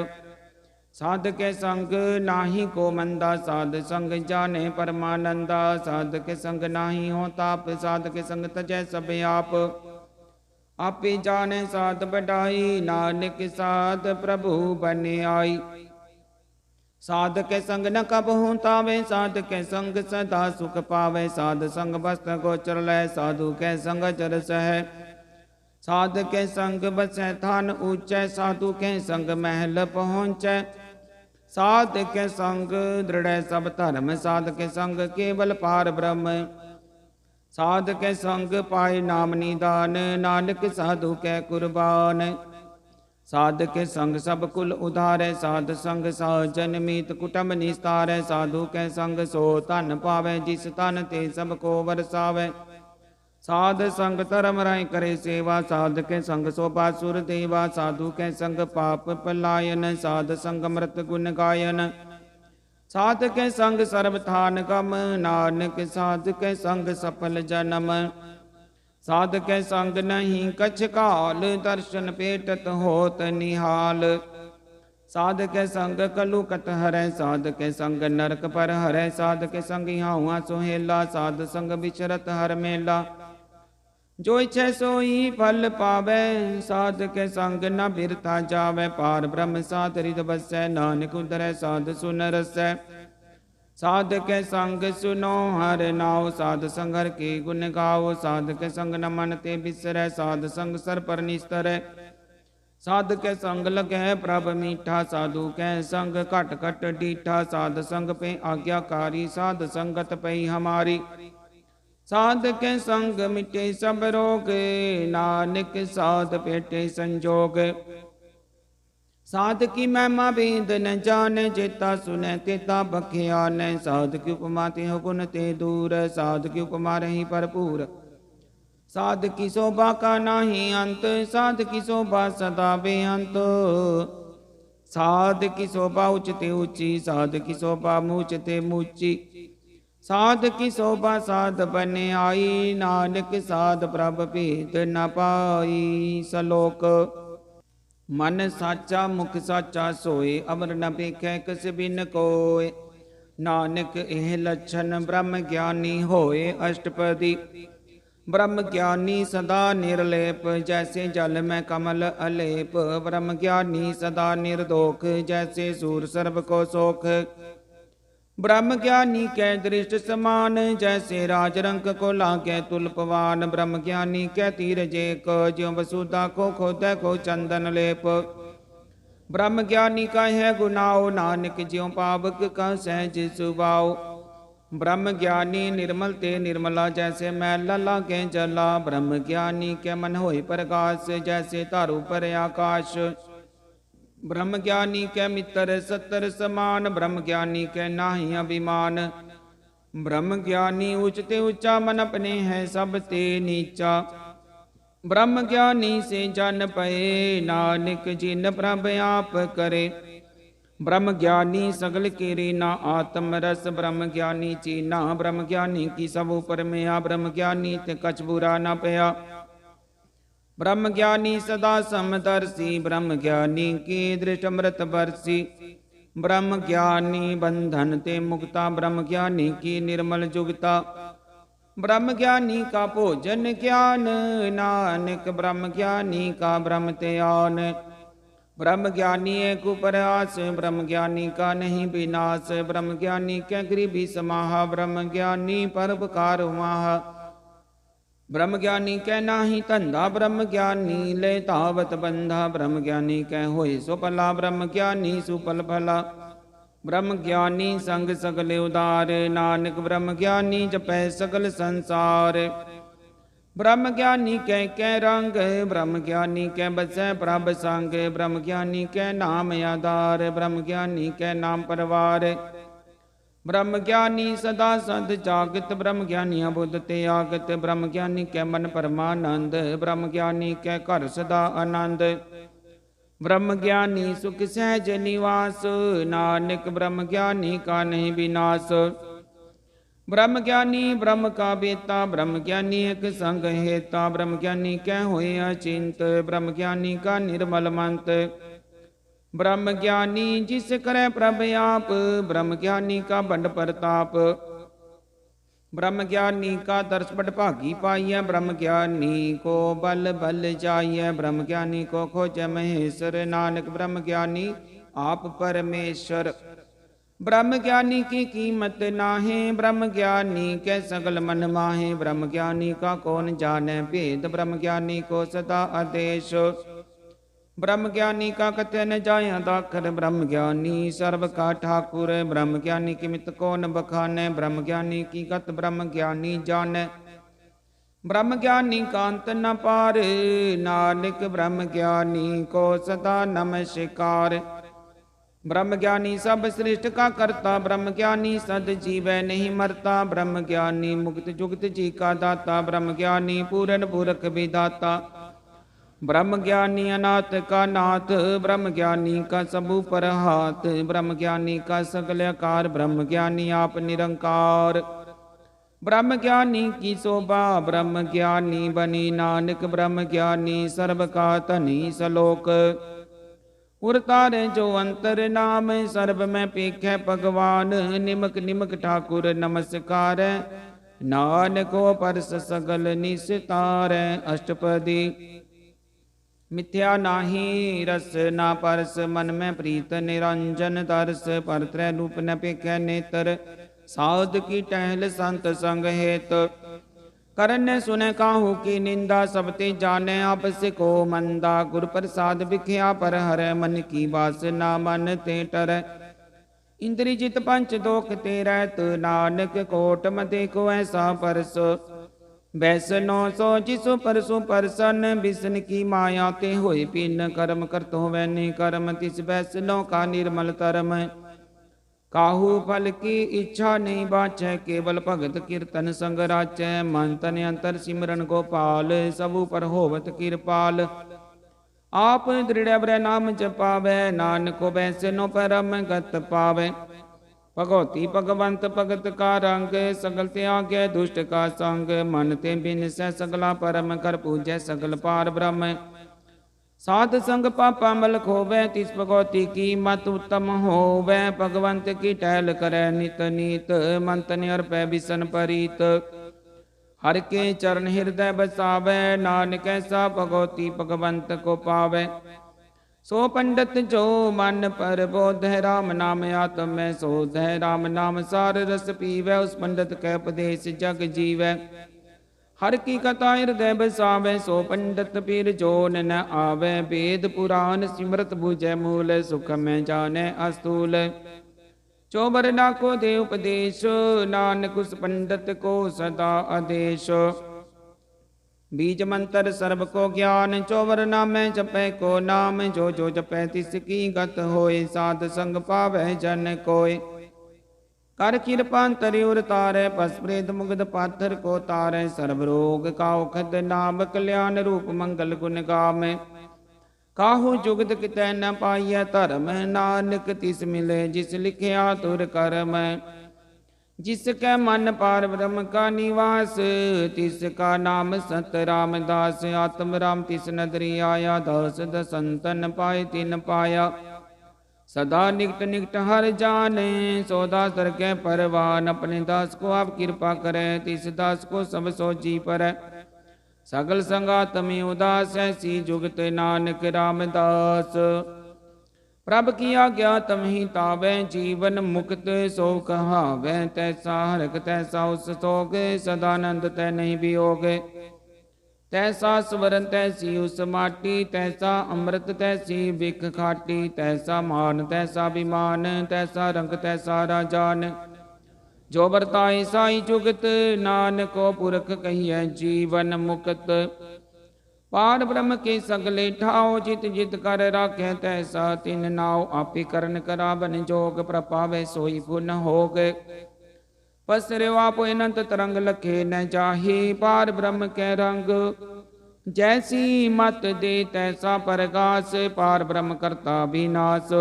S1: साध के संग नाही को मंदा साध संग जाने परमानंदा। साध के संग नाही हो ताप साध के संग तजै सब आप। आपे जाने साध बढ़ाई नानक साध प्रभु बने आई। साध के संग न कबहु तावे साध के संग सदा सुख पावे। साध संग वस्त्र गोचर लै साधु के संग चर सह। साध के संग बसै थान ऊंचै साधु के संग महल पहुँचै। साध के संग दृढ़ सब धर्म साध के संग केवल पार ब्रह्म। साध के संग पाए नाम निदान नानक साधु के कुर्बान। साध के संग सब कुल उधारै साध संग सहजन मीत कुटुंब निस्तारै। साधु के संग सो धन पावै जिस तन ते सब को वरसावै। साध संग धर्म राय करे सेवा साध के संग शोभा सुर देवा। साधु के संग पाप पलायन साध संग अमृत गुण गायन। साध के संग सर्वथान गम नानक साध के संग सफल जन्म। साध के संग नहीं कछ काल दर्शन पेटत होत निहाल। साध के संग कलुकत हरै साध के संग नरक पर हरै। साध के संग यहाँ हुआ सुहेला साध संग बिचरत हर मेला। जो इच्छै सोई फल पावै, साध के संग न बिरथा जावै। पार ब्रह्म साध हृदय बसै, नानक उदरै साध सुन रसै। साध के संग सुनो हर नाव, साध संग हर के गुण गाओ। साध के संग न मन ते बिसरै, साध संग सर पर निस्तरै। साध के संग लगै प्रभ मीठा, साधु के संग घट घट डीठा। साध संग पे आज्ञाकारी, साध संगत पई हमारी। साध के संग मिटे सब रोग, नानक साध पेटे संजोग। साध की महिमा भेद न जाने, जेता सुने तेता बख्यान। साध की उपमा ते गुण ते दूर, साध की उपमा रही भरपूर। साध की शोभा का नाही अंत, साध की शोभा सदा बेअंत। साध की शोभा उचते ऊंची, साध की शोभा मूचते मूची। साध की शोभा साध बने आई, नानक साध प्रभ भेद न पाई। सलोक। मन साचा मुख साचा सोए, अमर न पेखै कस बिन कोय। नानक एह लक्षण ब्रह्म ज्ञानी होए। अष्टपदी। ब्रह्म ज्ञानी सदा निर्लेप, जैसे जल में कमल अलेप। ब्रह्म ज्ञानी सदा निर्दोख, जैसे सूर सर्व को सोख। ब्रह्म ज्ञानी कै दृष्ट समान, जैसे राज रंक को लागे तुलपवान। ब्रह्म ज्ञानी कै तीरज एक, ज्यों वसुधा को खोदै को चंदन लेप। ब्रह्म ज्ञानी का है गुनाओ, नानक ज्यों पावक का सहज सुभाओ। ब्रह्म ज्ञानी निर्मल ते निर्मला, जैसे मैला लागे जला। ब्रह्म ज्ञानी के मन होए प्रकाश, जैसे तारू पर आकाश। ब्रह्म ज्ञानी के मित्र सत्तर समान, ब्रह्म ज्ञानी के नाही अभिमान। ब्रह्म ज्ञानी उचते ऊंचा, मन अपने है सब ते नीचा। ब्रह्म ज्ञानी से जन पए, नानक जिन प्रभ आप करे। ब्रह्म ज्ञानी सगल के रीना, आत्म रस ब्रह्म ज्ञानी चीना। ब्रह्म ज्ञानी की सब ऊपर मेया, ब्रह्म ज्ञानी ते कछ बुरा न पया। ब्रह्म ज्ञानी सदा समदर्शी, ब्रह्म ज्ञानी की दृष्ट अमृत बरसी। ब्रह्म ज्ञानी बंधन ते मुक्ता, ब्रह्म ज्ञानी की निर्मल जुगता। ब्रह्म ज्ञानी का भोजन ज्ञान, नानक ब्रह्म ज्ञानी का ब्रह्म त्यान। ब्रह्म ज्ञानी एक ऊपर आस, ब्रह्म ज्ञानी का नहीं विनाश। ब्रह्म ज्ञानी के गरीबी समाहा, ब्रह्म ज्ञानी परोपकार माहा। ब्रह्म ज्ञानी कै नाही धंधा, ब्रह्म ज्ञानी ले तावत बंधा। ब्रह्म ज्ञानी कै होए सो भला, ब्रह्म ज्ञानी सुफल भला। ब्रह्म ज्ञानी संग सगले उदार, नानक ब्रह्म ज्ञानी जपै सगल संसार। ब्रह्म ज्ञानी कै रंग, ब्रह्म ज्ञानी कै बसै प्रभ संग। ब्रह्म ज्ञानी कै नाम आधार, ब्रह्म ज्ञानी कै नाम परवार। ब्रह्म ज्ञानी सदा सद जागत, ब्रह्म ज्ञानी अबुद ते आगत। ब्रह्म ज्ञानी कै मन परमानंद, ब्रह्म ज्ञानी कै घर सदा आनंद। ब्रह्म ज्ञानी सुख सहज निवास, नानक ब्रह्म ज्ञानी का नहीं विनाश। ब्रह्म ज्ञानी ब्रह्म का बेता, ब्रह्म ज्ञानी एक संग हेता। ब्रह्म ज्ञानी कै होए अचिंत, ब्रह्म ज्ञानी का निर्मल मंत। ब्रह्म ज्ञानी जिस करे प्रभ आप, ब्रह्म ज्ञानी का बंड प्रताप। ब्रह्म ज्ञानी का दर्श बड़ भागी पाइय, ब्रह्म ज्ञानी को बल बल जाइय। ब्रह्म ज्ञानी को खोज महेश्वर, नानक ब्रह्म ज्ञानी आप परमेश्वर। ब्रह्म ज्ञानी की कीमत नाहे, ब्रह्म ज्ञानी के सगल मन माहे। ब्रह्म ज्ञानी का कौन जाने भेद, ब्रह्म ज्ञानी को सदा आदेश। ब्रह्म ज्ञानी का कथ्य न जाय दाखर, ब्रह्म ज्ञानी सर्व का ठाकुर। ब्रह्म ज्ञानी की मित कौन बखाने, ब्रह्म ज्ञानी की गत ब्रह्म ज्ञानी जाने। ब्रह्म ज्ञानी का अंत न पार, नानक ब्रह्म ज्ञानी को सदा नमस्कार। ब्रह्म ज्ञानी सब सृष्ट का करता, ब्रह्म ज्ञानी सद जीवै नहीं मरता। ब्रह्म ज्ञानी मुक्त जुगत जी का दाता, ब्रह्म ज्ञानी पूरन पुरख विदाता। ब्रह्म ज्ञानी अनाथ का नाथ, ब्रह्म ज्ञानी का सब पर हाथ। ब्रह्म ज्ञानी का सगल आकार, ब्रह्म ज्ञानी आप निरंकार। ब्रह्म ज्ञानी की शोभा, ब्रह्म ज्ञानी बनी नानक ब्रह्म ज्ञानी सर्व का धनी। सलोक। उरतारे जो अंतर नाम, सर्व में पेख भगवान। निमक निमक ठाकुर नमस्कार। नानको परस सगल निस्तारै। अष्टपदी। मिथ्या नाही रस ना परस, मन में प्रीत निरंजन दर्श। पर त्रय रूप न पेखै नेत्र, साध की टहल संत संग हेत। करन सुन काहू की निंदा, सब ते जाने आपस को मंदा। गुर प्रसाद बिख्या पर हर, मन की वासना मन ते टर। इंद्री जित पंच दोख ते रहत, नानक कोट मते को ऐसा परस। बैसनो सो जिसु परसु परसन, बिसन की माया ते होए पिन। कर्म करत होवै नि कर्म, तिस बैसनो का निर्मल धर्म। काहू फल की इच्छा नहीं बाचै, केवल भगत कीर्तन संग राचै। मन तन अंतर सिमरन गोपाल, सबु पर होवत किरपाल। आप दृढ़ ब्रह नाम जपावै, नानको बैसनो परम गत पावै। भगवती भगवंत भगत का रंग, सगल त्यागै दुष्ट का संग। मन ते बिन सै सगला परम, कर पूजै सगल पार ब्रह्म। साध संग पापा मल खोवै, तिस भगवती की मत उत्तम होवै। भगवंत की टहल करै नित नीत, मन तन अर्पै बिसन परीत। हर के चरण हृदय बसावै, नानक ऐसा भगवती भगवंत को पावै। सो पंडित जो मन पर बोध है, राम नाम आत्म में शोध है। राम नाम सार रस पीवै, उस पंडित कै उपदेश जग जीवै। हर की कथा हृदय बसावै, सो पंडित पीर जोन न आवै। वेद पुराण सिमरत बुझै मूल, सुख में जानै अस्तूल। चौबर ना को दे उपदेश, नानक उस पंडित को सदा आदेश। बीज मंत्र सर्ब को ज्ञान, चौवर नामै जपै को नाम। जो जो जपै तिसकी गत होय, साध संग पावै जन कोय। कर कृपा तरि उर तारै, पस प्रेत मुग्ध पाथर को तारै। सर्ब रोग का औखद नाम, कल्याण रूप मंगल गुण गामै। काहू जुगत कितै न पाइय धर्म, नानक तिस मिले जिस लिखिया तुर करम। जिसकै मन पार ब्रह्म का निवास, तिसका नाम सत रामदास। आत्म राम तिस नदरी आया, दास दसंतन पाए तिन पाया। सदा निकट निकट हर जाने, सो दास दर कै परवान। अपने दास को आप कृपा करे, तिस दास को सब सो जी परै। सगल संगात में उदास, ऐसी जुगत नानक रामदास। प्रभ की आज्ञा तम ही तावै, जीवन मुक्त सो कहावै। तैसा हरक तैसा उस सोग, सदानंद तै नहीं वियोग। तैसा स्वरन तैसी उस माटी, तैसा अमृत तैसी बिख खाटी। तैसा मान तैसा विमान, तैसा रंग तैसा राजान। जो बरताए साई जुगत, नानको पुरख कहिए जीवन मुक्त। पार ब्रह्म के सगले ठाओ, जित जित कर राखे तैसा तिन नाव। आपे करन करावन जोग, प्रपावे सोई पुन होग। पसरे आप अनंत तरंग, लखे न जाहि पार ब्रह्म के रंग। जैसी मत दे तैसा परगास, पार ब्रह्म करता विनाश।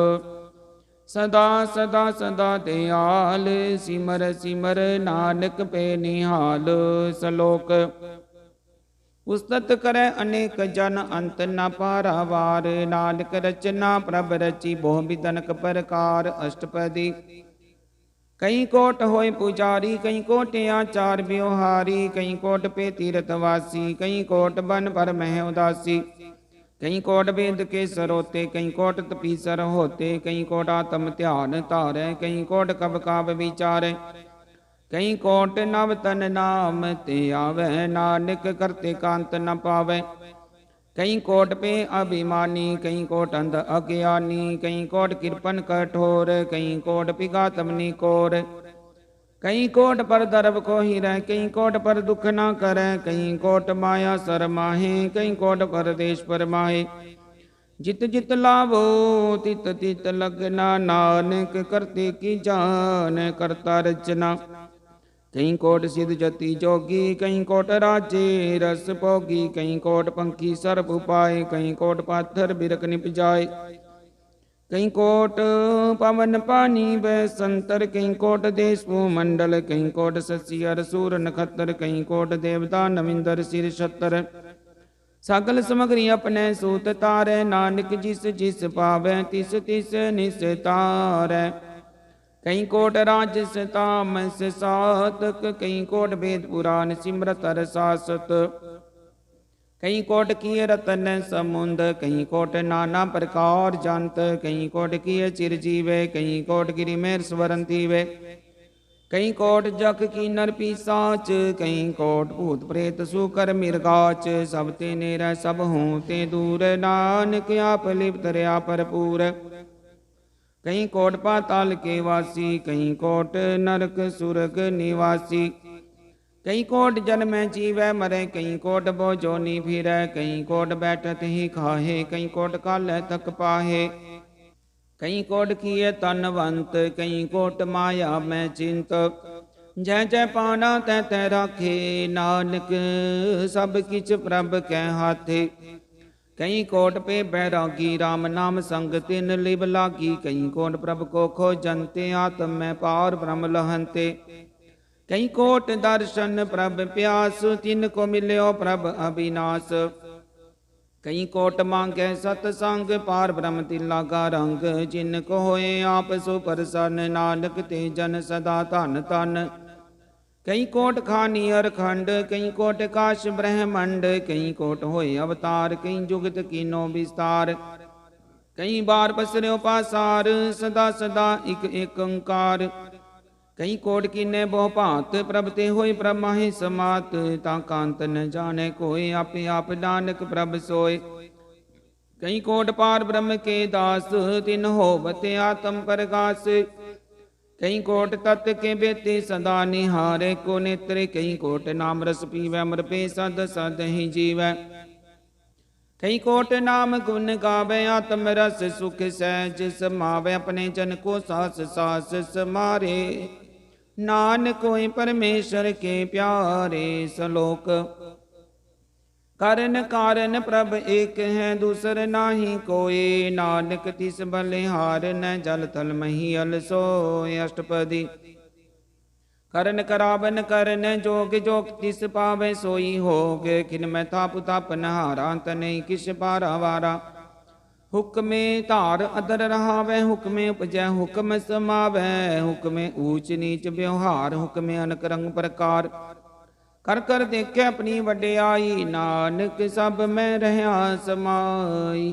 S1: सदा सदा सदा दयाल, सिमर सिमर नानक पे निहाल। सलोक। उस्तत करे अनेक जन, अंत न पारावार। नानक रचना प्रभ रची, बहु विधनक प्रकार। अष्टपदी। कई कोट होय पुजारी, कई कोट आचार व्यवहारी। कई कोट पे तीर्थवासी, कई कोट बन पर मह उदासी। कई कोट वेद के सरोते, कई कोट तपीसर होते। कई कोट आत्म ध्यान धारै, कई कोट कब काव विचारै। कई कोट नव तन नाम ते आवै, नानक करते कांत न पावै। कई कोट पे अभिमानी, कई कोट अंध अज्ञानी। कई कोट कृपन कठोर, कई कोट पिघातम निकोर। कई कोट पर दर्भ को ही रह, कई कोट पर दुख ना करे। कई कोट माया सर माहे, कई कोट पर देश पर माहे। जित जित लाभो तित तित लगना, नानक करते की जान करता रचना। कई कोट सिद्ध जति जोगी, कई कोट राजे रस भोगी। कई कोट पंखी सर्प उपाय, कई कोट पाथर बिरक निप जाय। कई कोट पवन पानी वह संतर, कई कोट देश मंडल। कई कोट शशि अर सूर नखत्र, कई कोट देवता नविंदर सिर छत्र। सकल समग्री अपने सूत तारै, नानक जिस जिस पावै तिस तिस निस्तारै। कई कोट राजस तामस सातक, कई कोट वेद पुराण सिमरत हर सासत। कई कोट किए रतन समुंद, कई कोट नाना प्रकार जंत। कई कोट किए चिर जीवे, कई कोट गिरि मेर स्वरन थीवे। कई कोट जख की नर पिसाच, कई कोट भूत प्रेत सुकर मिर्गाच। सब ते नेर सब हूँ ते दूर, नानक आप लिप्त रया भरपूर। कई कोट पाताल के वासी, कई कोट नरक सुरग निवासी। कई कोट जन्म जीवै मरै, कई कोट बो जोनी फिरै। कई कोट बैठत ही खाहे, कई कोट काल तक पाहे। कई कोट किए तनवंत, कई कोट माया में चिंत। जय जय पाना तै तै राखे, नानक सब किछ प्रभ कै हाथे। कई कोट पे बैरागी, राम नाम संग तिन लिव लागी। कई कोट प्रभ को खोजंते, आत्म में पार ब्रह्म लहंते। कई कोट दर्शन प्रभ प्यास, तिन को मिल्यो प्रभ अविनाश। कई कोट मांगे सतसंग, पार ब्रह्म तिला का रंग। जिन को होए आप सुप्रसन्न, नानक ते जन सदा धन धन। कई कोट खानी अर खंड, कई कोट काश ब्रह्मंड। कई कोट होए अवतार, कई जुगत कीनो विस्तार। कई बार पसर्यो पासार, सदा सदा इक एक ओंकार। कई कोट कीने बहु भांत, प्रभ ते होए प्रभ माहि समात। ता कांत न जाने कोय, आपे आप नानक प्रभ सोय। कई कोट पार ब्रह्म के दास, तिन होवत आत्म प्रकाश। कई कोट तत् के बेते सदा निहारे, को नेत्र। कई कोट नाम रस पीवै, अमर पे सद सद ही जीवै। कई कोट नाम गुण गावे, आत्म रस सुख सहज समावे। अपने जन को सास सास समारे, नानक कोई परमेश्वर के प्यारे। सलोक कारण कारण प्रभ एक है, दूसर नाही कोई। नानक तिस बलिहार, न जल थल महियल सोय। अष्टपदी करन करावन करन, जोग जोग तिस पावे सोई होग। खिन मैं ताप ताप नहारा, तनय किस पारा वारा। हुक्मे धार अदर रहावै, हुक्मे उपजै हुक्म समावै। हुक्मे ऊच नीच व्यवहार, हुक्मे अनक रंग प्रकार। कर कर देखे अपनी वड्याई, नानक सब में रहया समाई।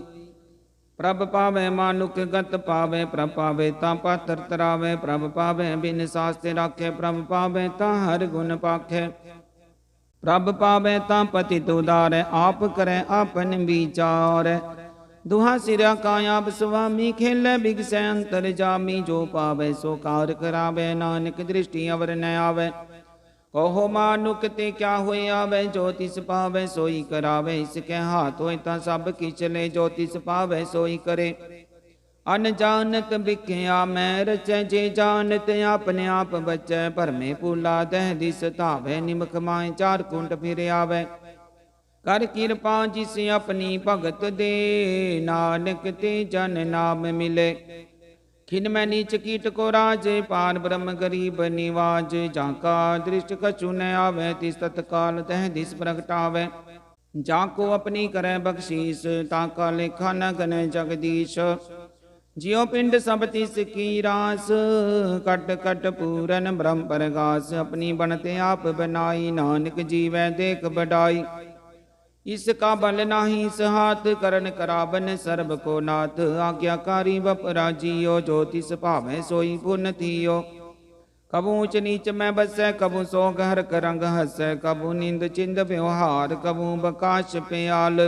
S1: प्रभ पावे मानुक गत पावे, प्रभ पावे ता पात्र तरावे। प्रभ पावे बिन सास्ते राखे, प्रभ पावे ता हर गुण पाखे। प्रभ पावे ता पतित उदार, आप करे आपन विचार। दुहा सिरा कायाब स्वामी, खेले बिगसै अंतर जामी। जो पावे सो कार करावे, नानक दृष्टि अवर न आवे। कहो मानुक ते क्या होए आवे, जो तिस पावे सोई करावे। इसके हाथ होए ता सब किछ ले, जो तिस पावे सोई करे। अनजानत बिख्या मैं रचै, जे जानत अपने आप बचै। भरमे पूला दह दिस धावे, निमक माए चार कुंट फिर आवे। कर कृपा जिस अपनी भगत दे, नानक ते जन नाम मिले। खिन मैं नीच कीट को राज, पार ब्रह्म गरीब निवाज। जाका दृष्ट कछु न आवे, तिस तत्काल तह दिस प्रगटावे। जाको अपनी करे बख्शीस, ताका लेखा न गने जगदीश। जियो पिंड सब तिस की रास, कट कट पूरन ब्रह्म परगास। अपनी बनते आप बनाई, नानक जीवै देख बड़ाई। इसका बल नाही सहात, करन करावन सर्ब को नाथ। आज्ञाकारी बपराजियो, जो तिस भावै सोई पुन थियो। कबू ऊंच नीच में बसै, कबू सो घर करंग हसै। कबू निंद चिंद व्यवहार, कबू बकाश प्याल।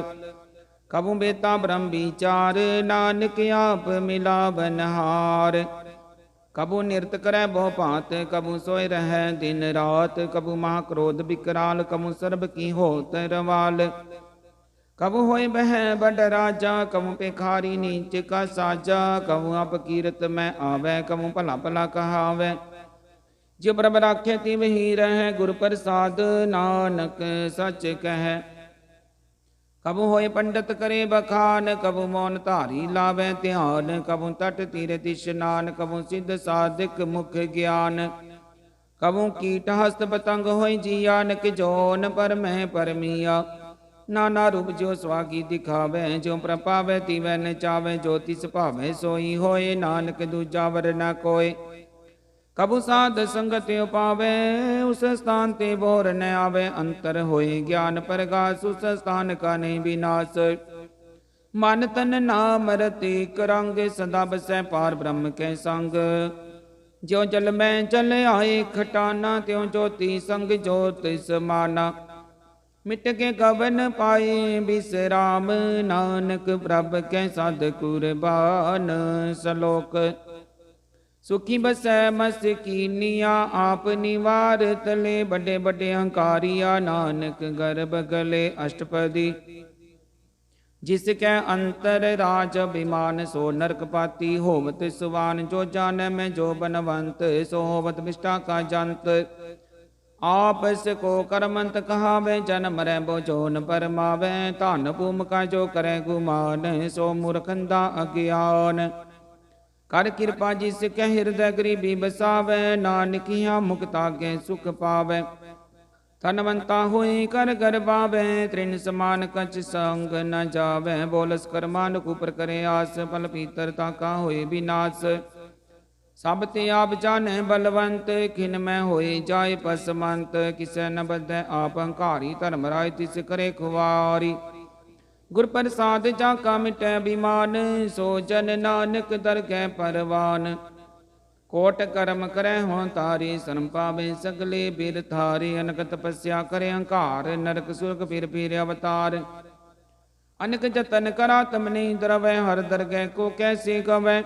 S1: कबू बेता ब्रह्म विचार, नानक आप मिलावनहार। कबू निरत करे बहु भांत, कबू सोए रहे दिन रात। कबू महाक्रोध विकराल, कबू सर्ब की होत रवाल। कबू होए बह बड़ राजा, कबू पेखारी नीच का साजा। कबू अपकीरत में आवे, कबू भला भला कहावे। जो प्रभ राखे तिव ही रहे, गुर प्रसाद नानक सच कह। कबू होए पंडित करे बखान, कबू मौन धारी लावे ध्यान। कबू तट तीर स्नान, कबू सिद्ध साधिक मुख ज्ञान। कबू कीट हस्त पतंग होई जिया, निक जोन पर मैं परमिया। नाना रूप जो स्वागी दिखावे, जो प्रपावे तिवै न चावे। जो तिस भावे सोई होए, नानक दूजा वर न कोय। कबु साध संगत उपावे उस स्थान ते बोर न आवे। अंतर होए ज्ञान प्रकाश उस स्थान का नहीं विनाश। मन तन नाम रति करंग सदा बसै पार ब्रह्म के संग। ज्यों जल में जल आए खटाना त्यों ज्योति संग ज्योत समाना। मिट के कवन पाए विश्राम नानक प्रभ के साध कुरबान। सलोक सुखी बसै मस्कीनिया आप निवार तले। बड़े बड़े अहंकारिया नानक गर्भ गले। अष्टपदी जिसकै अंतर राज अभिमान सो नरक पाती। होवत सुवान जो जान में जो बनवंत सो होवत विष्टा का जंत। आपस को करमंत कहावे जन मरै बोझोन परमावे। धन भूम का जो करे गुमान सो मूर्खंदा अज्ञान। कर कृपा जिसके हृदय गरीबी बसावे। नानकिया मुक्ता के सुख पावे। धनवंता हुई कर घर पावे। तृण समान कछ संग न जावे। बोलस करमान कुपर करे आस। फल पीतरता का होए विनाश। सब ते आप जाने बलवंत खिन में होए जाए पसमंत। किसे न बधै आप अहंकारी धर्मराय तिस करे खुवारी। गुर प्रसाद जाका मिटै अभिमान सो जन नानक दरगह परवान। कोट कर्म करे हों तारी शर्म पावे सगले बिर थारे। अनक तपस्या करे अहंकार नरक सुरग फिर फिर अवतार। अनक जतन करा तम नहीं द्रवै हर दरगह को कैसे गवै।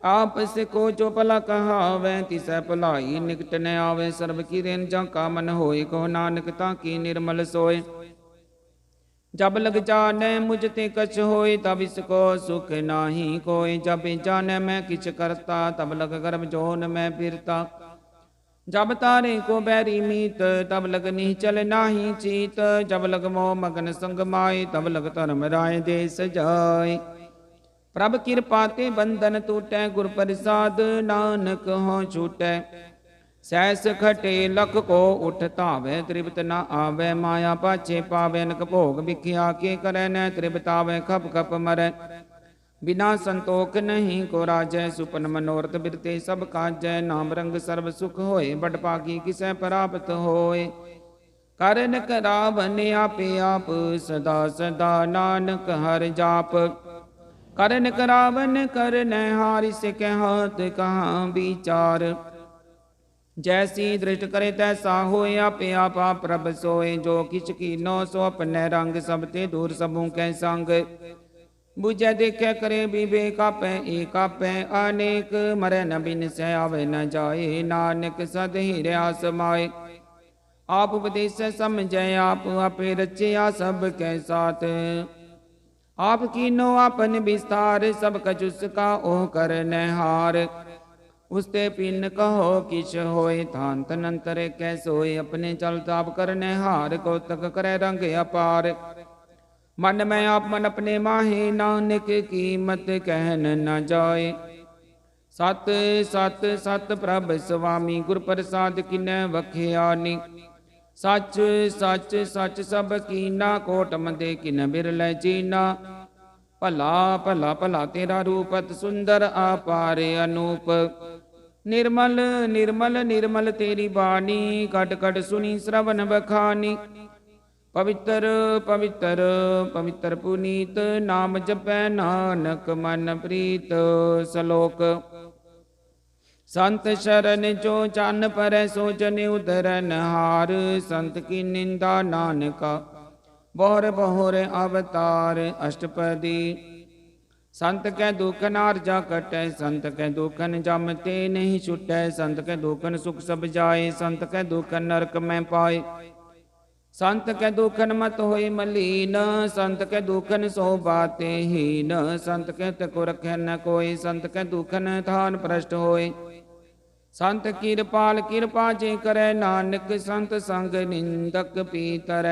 S1: आपस को जो भला कहावै तिसै भलाई निकट न आवे। सर्व किरेन जाका मन होए को नानक ताकी निर्मल सोए। जब लग जाने मुझ ते कछ होए तब इसको सुख नाही कोई। जब जाने मैं किछ करता तब लग गर्भ जोन में फिरता। जब तारे को बैरी मीत तब लग निश्चल नाही चीत। जब लग मोह मगन संग माए तब लग धर्म राय देश जाय। प्रभ कृपा ते बंधन टूटै गुर प्रसाद नानक हो छूटै। सैस खटे लख को उठ धावे त्रिपत न आवे। माया पाछे पावे नक भोग बिख्या के करे न त्रिपत आवे। खप खप मरै बिना संतोख नहीं को राजै। सुपन मनोरथ बिरते सब काजै। नाम रंग सर्व सुख होए बड़ पागी किसै प्राप्त होए। करन करावन आपे आप सदा सदा नानक हर जाप। करन करावन करन हारि से हाथ कहाँ विचार। जैसी दृष्ट करे तैसा होए आपे आपा प्रभ सोए। जो किछ कीनो सो अपने रंग सब ते दूर सबों के संग। बुझे देखे करे विवेक आपै एक आपै अनेक। मरै न बिन से आवे न जाए नानक सद हिरया समाए। आप उपदेश समझै आप आपे रचया सब के साथ। आप कीनो आपन विस्तार सब कछ उसका ओह करन हार। उसते पिन कहो किछ होए थान तनंतर कै सोए। अपने चल ताप करने हार कौतक करे रंग अपार। मन में आप मन अपने माहे नानक कीमत कहन न जाए। सत सत सत प्रभ स्वामी गुर प्रसाद किनै वखियानी। सच सच सच सब कीना कोट मदे किन बिरलै जीना। भला भला भला तेरा रूपत सुंदर आपारे अनूप। निर्मल निर्मल निर्मल तेरी बानी कट कट सुनी श्रवण बखानी। पवित्र पवित्र पवित्र पुनीत नाम जपै नानक मन प्रीत। सलोक संत शरण जो चन पर सो जन उदरन हार। संत की निंदा नानका बहुर बहुर अवतार। अष्टपदी संत के दुख नारजा कटै संत के दुखन जमते नहीं छुटै। संत के दुखन सुख सब जाए संत के दुखन नरक में पाए। संत के दुखन मत होई मलीन संत के दुखन सो बाते हीन। संत के तको रखे न कोई संत के दुखन थान भ्रष्ट होए। संत कृपाल कृपा जे करे नानक संत संग निंदक पीतर।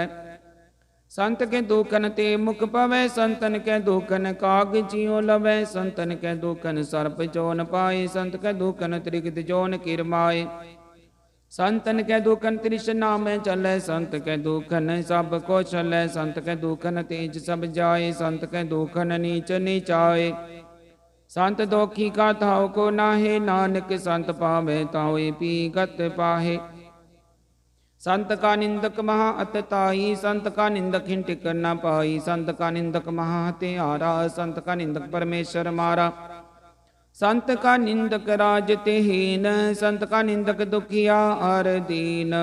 S1: संत के दुखन ते मुख पवै संतन के दुखन काग जियो लवै। संतन के दुखन सर्प जोन पाए संत के दुखन त्रिगत जोन किरमाए। संतन के दुखन तृष्णा में चले संत के दुखन सब को चले। संत के दुखन तेज सब जाए संत के दुखन नीच नीचाए। संत दोखी का थाव को नाहे, नानक संत पावे तावे पी गत पाहे। संत का निंदक महा अतताई, संत का निंदक हिंटिक न पाई। संत का निंदक महा हत्यारा, संत का निंदक परमेश्वर मारा। संत का निंदक राज तेहीन, संत का निंदक दुखिया और दीन।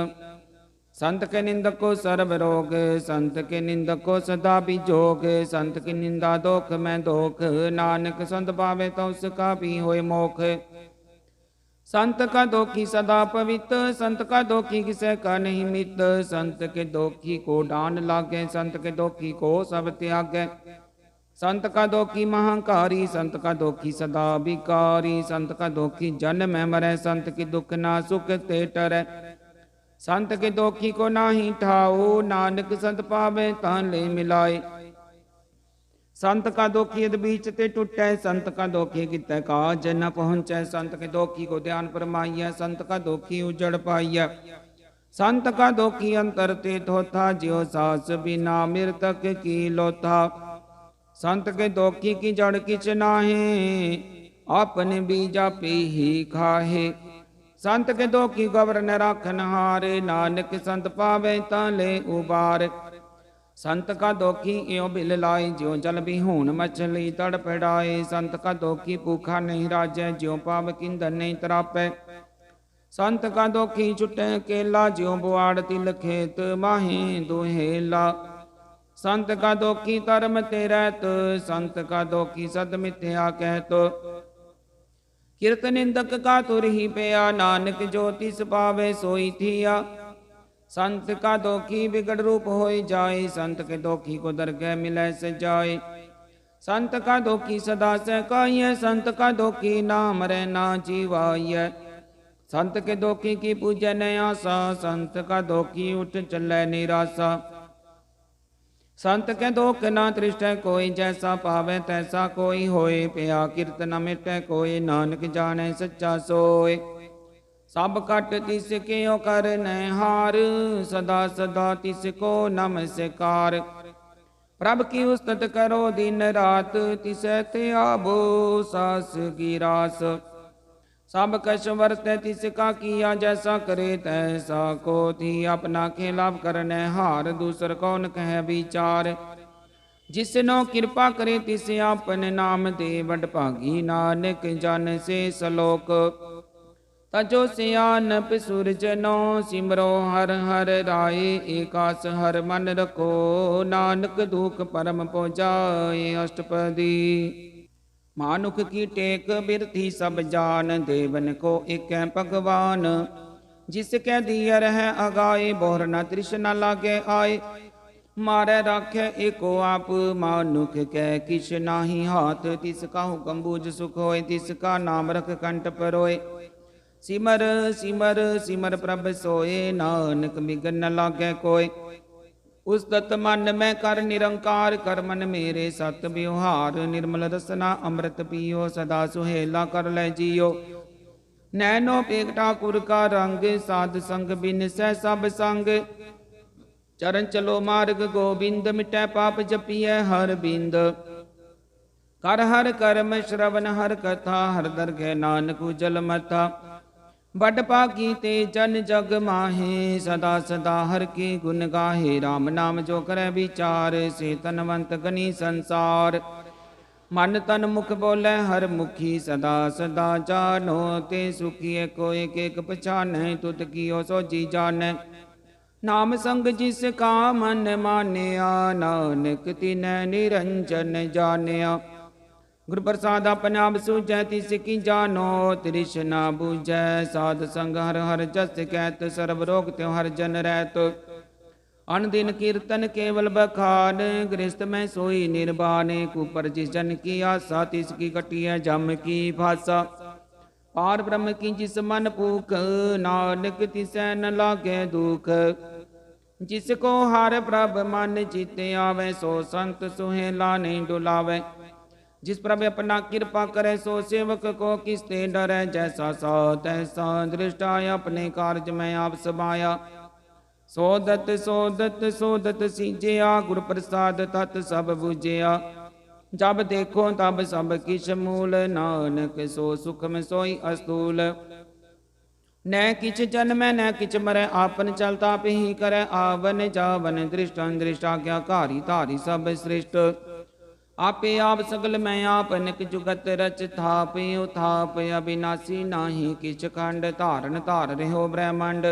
S1: संत के निंदक को सर्व रोग, संत के निंदक को सदा बिजोग। संत की निंदा दोख में दोख, नानक संत पावे तो उसका भी होए मोख। संत का दोखी सदा पवित्र, संत का दोखी किसे का नहीं मित। संत के दोखी को डान लागे, संत के दोखी को सब त्यागे। संत का दोखी महाकारी, संत का दोखी सदा विकारी। संत का दोखी जन्म में मरे, संत की दुख ना सुख ते टरे। संत के दोखी को नाही ठाओ, नानक संत पावे तान ले मिलाए। संत का दोखी यदि बीच ते टूटे, संत का दोखी कितै काज न पहुँचे। संत के दोखी को ध्यान फरमाइए, संत का दोखी उजड़ पाइए। संत का दोखी अंतर ते थोथा, ज्यो सास बिना मृतक की लोथा। संत के दोखी की जड़ किच नाहे, आपने बीजा पे ही खाहे। संत के दोखी गवर्न राखन हारे, नानक संत पावे ताले उबार। संत का दोखी यो बिल लाए, ज्यो जल बिहून मछली तड़पड़ाए। संत का दोखी भूखा नहीं राजे, ज्यो पाव किंदन नहीं तरापे। संत का दोखी छुटे केला, ज्यो बुआड़ तिल खेत माहे दुहेला। संत का दोखी धर्म ते रहत, संत का दोखी सद मिथ्या कहत। किरत निंदक का तुर ही पया, नानक जो तिस पावे सोई थिया। संत का दोखी बिगड़ रूप होई जाए, संत के दोखी को दरगह मिले से जाए। संत का दोखी सदा से काये, संत का दोखी नाम रे ना जीवाय। संत के दोखी की पूजन आशा, संत का दोखी उठ चले निराशा। संत के दोख ना तृष्ट कोई, जैसा पावे तैसा कोई होए। पया कीर्त न मिटे कोई, नानक जाने सच्चा सोए। सब कट तिसके कर हार, सदा सदा तिसको नमस्कार। प्रभ की उस्तत करो दिन रात, तिसे त्याबो सास की रास। सब कश वर्त तिसका किया, जैसा करे तैसा को थी। अपना खिलाफ करने हार, दूसर कौन कह विचार। जिसनो कृपा करे तिसे अपने नाम दे, बड़ भागी नानक जन से सलोक। तजो सियान पिसुर जनो, सिमरो हर हर राय। एकास हर मन रखो, नानक दुख परम पोजाए अष्टपदी। मानुख की टेक बिरथी सब जान, देवन को एक भगवान। जिसके दियर है अगाए, बोहर न तृष्णा लागे आए। मारे राखे एको आप, मानुख के किश नाही हाथ। तिसका हुक्म बूझ सुख होए, तिसका नाम रख कंठ परोए। सिमर सिमर सिमर प्रभ सोए, नानक बिगन न लागे कोय। उस दत्त मन में कर निरंकार, कर मन मेरे सत व्यवहार। निर्मल रसना अमृत पियो, सदा सुहेला कर ले जियो। नैनो पेग ठाकुर का रंग, साध संग बिन सै सब संग। चरण चलो मार्ग गोबिंद, मिटै पाप जपिय हर बिंद। कर हर कर्म श्रवण हर कथा, हर दरगह नानक उजल मथा। बड़ पागी ते जन जग माहे, सदा सदा हर के गुण गाहे। राम नाम जो करे विचार, से तनवंत गनी संसार। मन तन मुख बोले हर मुखी, सदा सदा जानो ते सुखी। को एक एक पछाने, तुत कियो सो जी जाने। नाम संग जिसका मन मानिया, नानक तिनै निरंजन जानिया। गुरु प्रसाद अपने आप सूझै, तिसकी जानो तृष्णा बूझै। साध संग हर हर जस कहत, सर्व रोग त्यों हर जन रहत। अन दिन कीर्तन केवल बखान, गृहस्थ में सोई निर्वाण। कुपर जिस जन की आशा, तिसकी कटिय जम की भाषा। पार ब्रह्म की जिस मन भूख, नानक तिसै न लागे दुख। जिसको हर प्रभ मन चित आवे, सो संत सुहेला नहीं डुलावे। जिस प्रभु अपना कृपा करे, सो सेवक को किसते डरे। जैसा सा तैसा दृष्टा, अपने कार्य में आप समाया। सोदत सोदत सोदत सीजया, गुरु प्रसाद तत् सब बुझया। जब देखो तब सब किछ मूल, नानक सो सुखम सोई अस्तूल। न किछ जन्मै न किछ मरै, आपन चलता पे ही करै, आवन जावन दृष्टन दृष्टा आज्ञाकारी धारी सब श्रेष्ठ। आपे आप सगल मैं आपनिक जुगत रच थाप, उथाप अविनाशी नाही किछ खंड, धारण धार रहो ब्रह्मंड।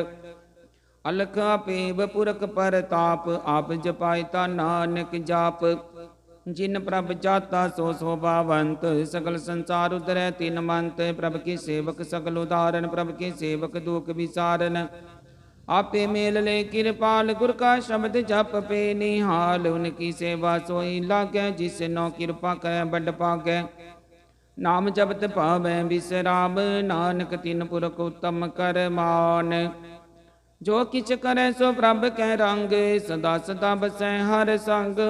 S1: अलख अपेव पुरख परताप, आप जपायता नानक जाप। जिन प्रभ जाता सो शोभावंत, सकल संसार उधरै तीन मंत। प्रभ के सेवक सकल उदाहरण, प्रभ के सेवक दुख विसारन। आपे मेल ले कृपाल, गुर का शब्द जप पे निहाल। उनकी सेवा सोई लागै, जिस नो कृपा करै बड़ पागै। नाम जपत पावै विश्राम, नानक तिन पुरख उत्तम कर मान। जो किछ करे सो प्रभ कै रंग, सदा सदा बसै हर संग।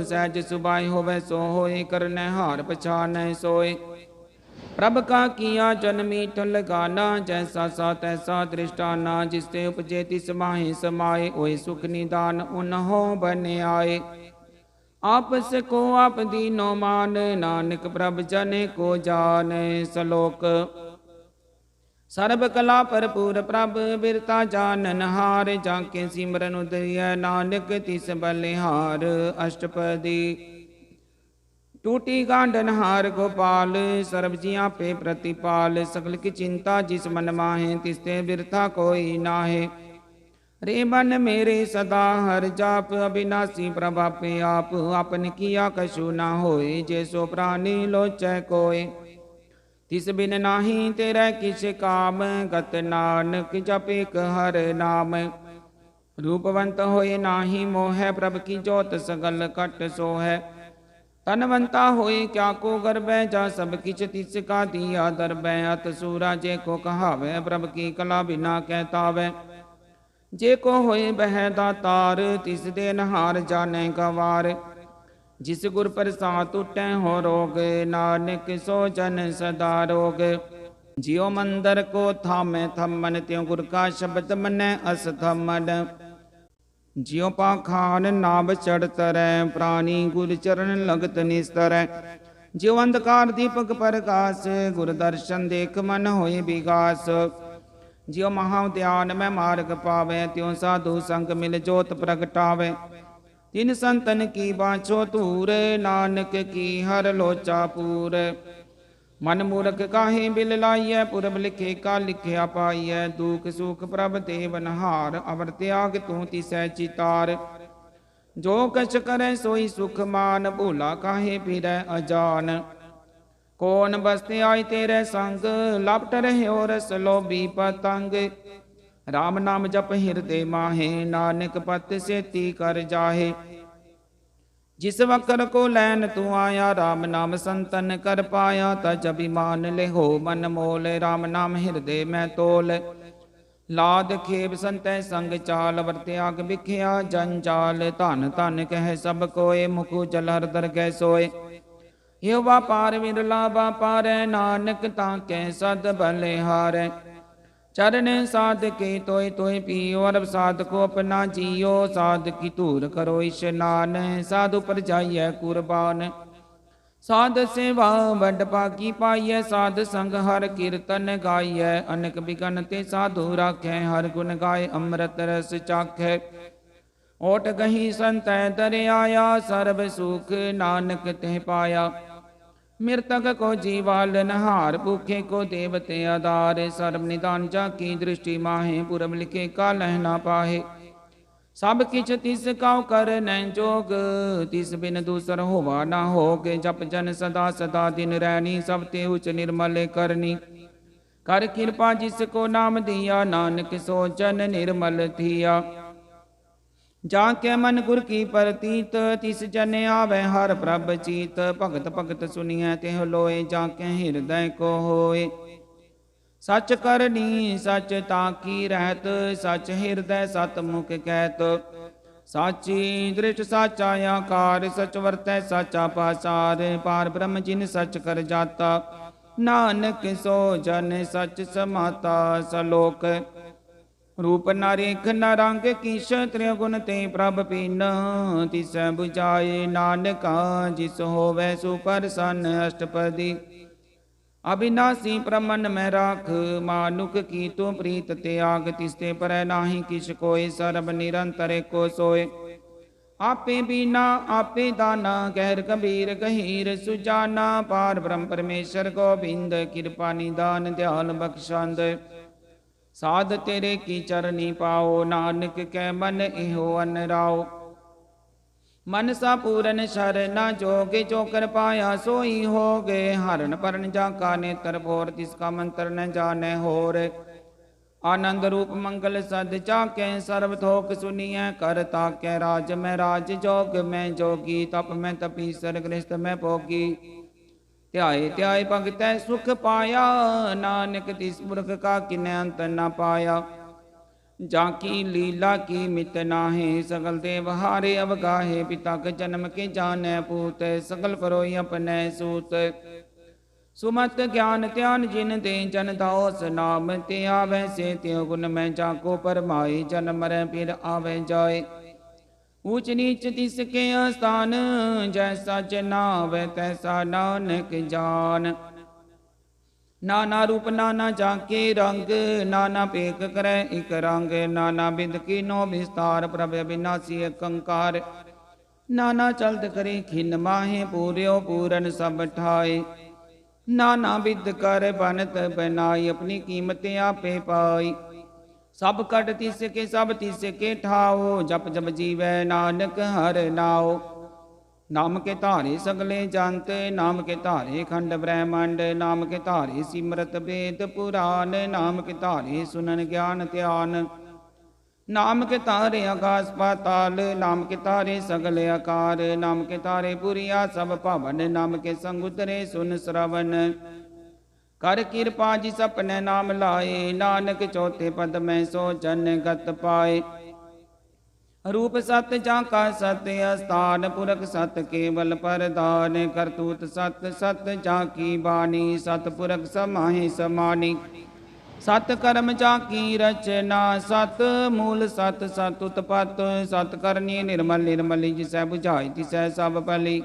S1: सहज सुभाय होवै सो होए, करनै हार पछानै सोए। प्रभ का किया जन मीठ लगाना, जैसा सा तैसा दृष्टाना। जिसते उपजे तिस माहि समाए, ओए सुख निदान उन्हों बन आए। आपस को आप दीनो मान, नानक प्रभ जन को जान। सलोक। सर्ब कला भरपूर प्रभ, बिरता जानन हार। जाके सिमरन उदय नानक, तिस बलिहार। अष्टपदी। टूटी गांडन हार गोपाल, सर्व जिया पे प्रतिपाल। सकल की चिंता जिस मन माहे, तिसते बिरथा कोई नाहे। रे मन मेरे सदा हर जाप, अविनाशी प्रभा पे आप। आपन किया कछु ना होए, जैसो प्राणी लोचै कोय। तिस बिन नाही तेरा किछ काम, गत नानक जप एक हर नाम। रूपवंत होए नाही मोह, प्रभ की जोत सगल कट सोहै। तनवंता होए क्या को गर्बै, जा सब किछ तिसका दिया दरबै। अत सूरा जे को कहावै, प्रभ की कला बिना कहतावै। जे को होए बह दातार, तिस देन हार जाने गवार। जिस गुर प्रसाद टूटै हो रोग, नानक सो जन सदा रोग। जियो मंदर को थामै थमन, त्यों गुर का शब्द मनै असथमन। जियो पाखान नाभ चढ़ तरै, प्राणी गुर चरण लगत निस्तरै। जियो अंधकार दीपक प्रकाश, गुर दर्शन देख मन होए विगास। जियो महाध्यान में मार्ग पावै, त्यों साधु संग मिल जोत प्रगटावै। तिन संतन की बाछो तूर, नानक की हर लोचा पूर। मन मूर्ख काहे बिल लाइय, पुरब लिखे का लिखिया पाइय। दुख सुख प्रभ देवनहार, अवर त्याग तू तिसै चितार। जो कछ करे सोई सुख मान, भूला काहे फिरै अजान। कौन बसते आई तेरे संग, लपट रहे रस लोभी पतंग। राम नाम जप हृदय माहे, नानक पत सेती कर जाहे। जिस वकर को लैन तू आया, राम नाम संतन कर पाया। तज अभिमान ले हो मन मोल, राम नाम हृदय में तोल। लाद खेब संतै संग चाल, वर त्याग बिख्या जंजाल। धन धन कह सब कोय, मुख जल हर दर गै सोय। यो व्यापार विरला व्यापार, नानक ताकै सद बलिहार। चरण साध के तोय तोय पियो, अरब साध को अपना जियो। साध की धूर करो स्नान, साधु पर जाइए कुर्बान। साध सेवा वड पाकी पाइय, साध संग हर कीर्तन गाइय। अनक बिगन ते साधु राखै, हर गुण गाय अमृत रस चाखै। ओट गही संतै दर आया, सर्ब सुख नानक ते पाया। मृतक को जीवाल नहार, भूखे को देवते आधार। सर्व निदान जाकी दृष्टि माहे, पुरब लिखे का लहना पाहे। सब किछ तिस काउ कर न जोग, तिस बिन दूसर होवा ना होग। जप जन सदा सदा दिन रैनी, सब ते उच निर्मल करनी। कर कृपा जिसको नाम दिया, नानक सो जन निर्मल थिया। जाके मन गुर की प्रतीत, तिस जन आवे हर प्रभ चीत। भगत भगत सुनिए तेह लोए, जाके हृदय को होए। सच करनी सच ताकी रहत, सच हृदय सत मुख कहत। साची दृष्ट साचा आकार, सच वर्तै साचा पासार। पार ब्रह्म जिन सच कर जाता, नानक सो जन सच समाता। सलोक। रूप न रेख न रंग किश त्रिगुण ते प्रभ पीन तिस बुझाए नानका जिस होवै सुप्रसन्न अष्टपदी अविनाशी प्रमन में राख मानुक की तू प्रीत त्याग तिसते पर नाही किस कोय सर्व निरंतर को सोए आपे बीना आपे दाना गहर गंभीर गहीर सुजाना पार ब्रह्म परमेश्वर गोविंद कृपा निदान दयाल बख्शांद साध तेरे की चरनी पाओ नानक कै मन इहो अनराओ मनसा पूरन शरणा जोगे जो कर पाया सोई हो गए हरण परण जाका नेत्र भोर तिसका मंत्र न जाने होर आनंद रूप मंगल सद जाके सर्व थोक सुनिए कर ताके राज में राज जोग में जोगी तप में तपीसर गृहस्थ में भोगी त्याय त्याय भगत सुख पाया नानक तिस पुरख का किन्ने अंत न पाया जाकी लीला की मित नाहे सगल देव हारे अवगाहे पिता के जन्म के जाने पूत सगल परोई अपने सूत सुमत ज्ञान त्यान जिन दे जन दास नाम ते आवे से त्यो गुण में जाको परमाए जन मरे फिर आवे जाए ऊंच नीच तिसके स्थान जैसा जनावे तैसा नानक जान नाना रूप नाना जाके रंग नाना पेक करे एक रंग नाना बिंद की नो विस्तार प्रभ विनाशी कंकार नाना चलत करे खिन माहे पूर्यो पूरन सब ठाए नाना विद कर बनत बनाई अपनी कीमत आपे पाई सब कट तिस के सब तिस के ठाओ जप जप जीवै नानक हर नाओ नाम के धारे सगले जानते नाम के धारे खंड ब्रह्मांड नाम के धारे सिमरत वेद पुराण नाम के धारे सुनन ज्ञान ध्यान नाम के धारे आकाश पाताल नाम के धारे सगले आकार नाम के धारे पुरिया सब भवन नाम के संग उतरे सुन श्रवण कर कृपा जिस अपने नाम लाए नानक चौथे पद में सो जन गत पाए रूप सत जाका सत्य स्थान पुरख सत केवल परदान करतूत सत सत जाकी बानी सत पुरख समाहि समानी सत कर्म जाकी रचना सत मूल सत सत उत्पत्त सत करनी निर्मल निर्मली जिसै बुझाई तिसै सब भली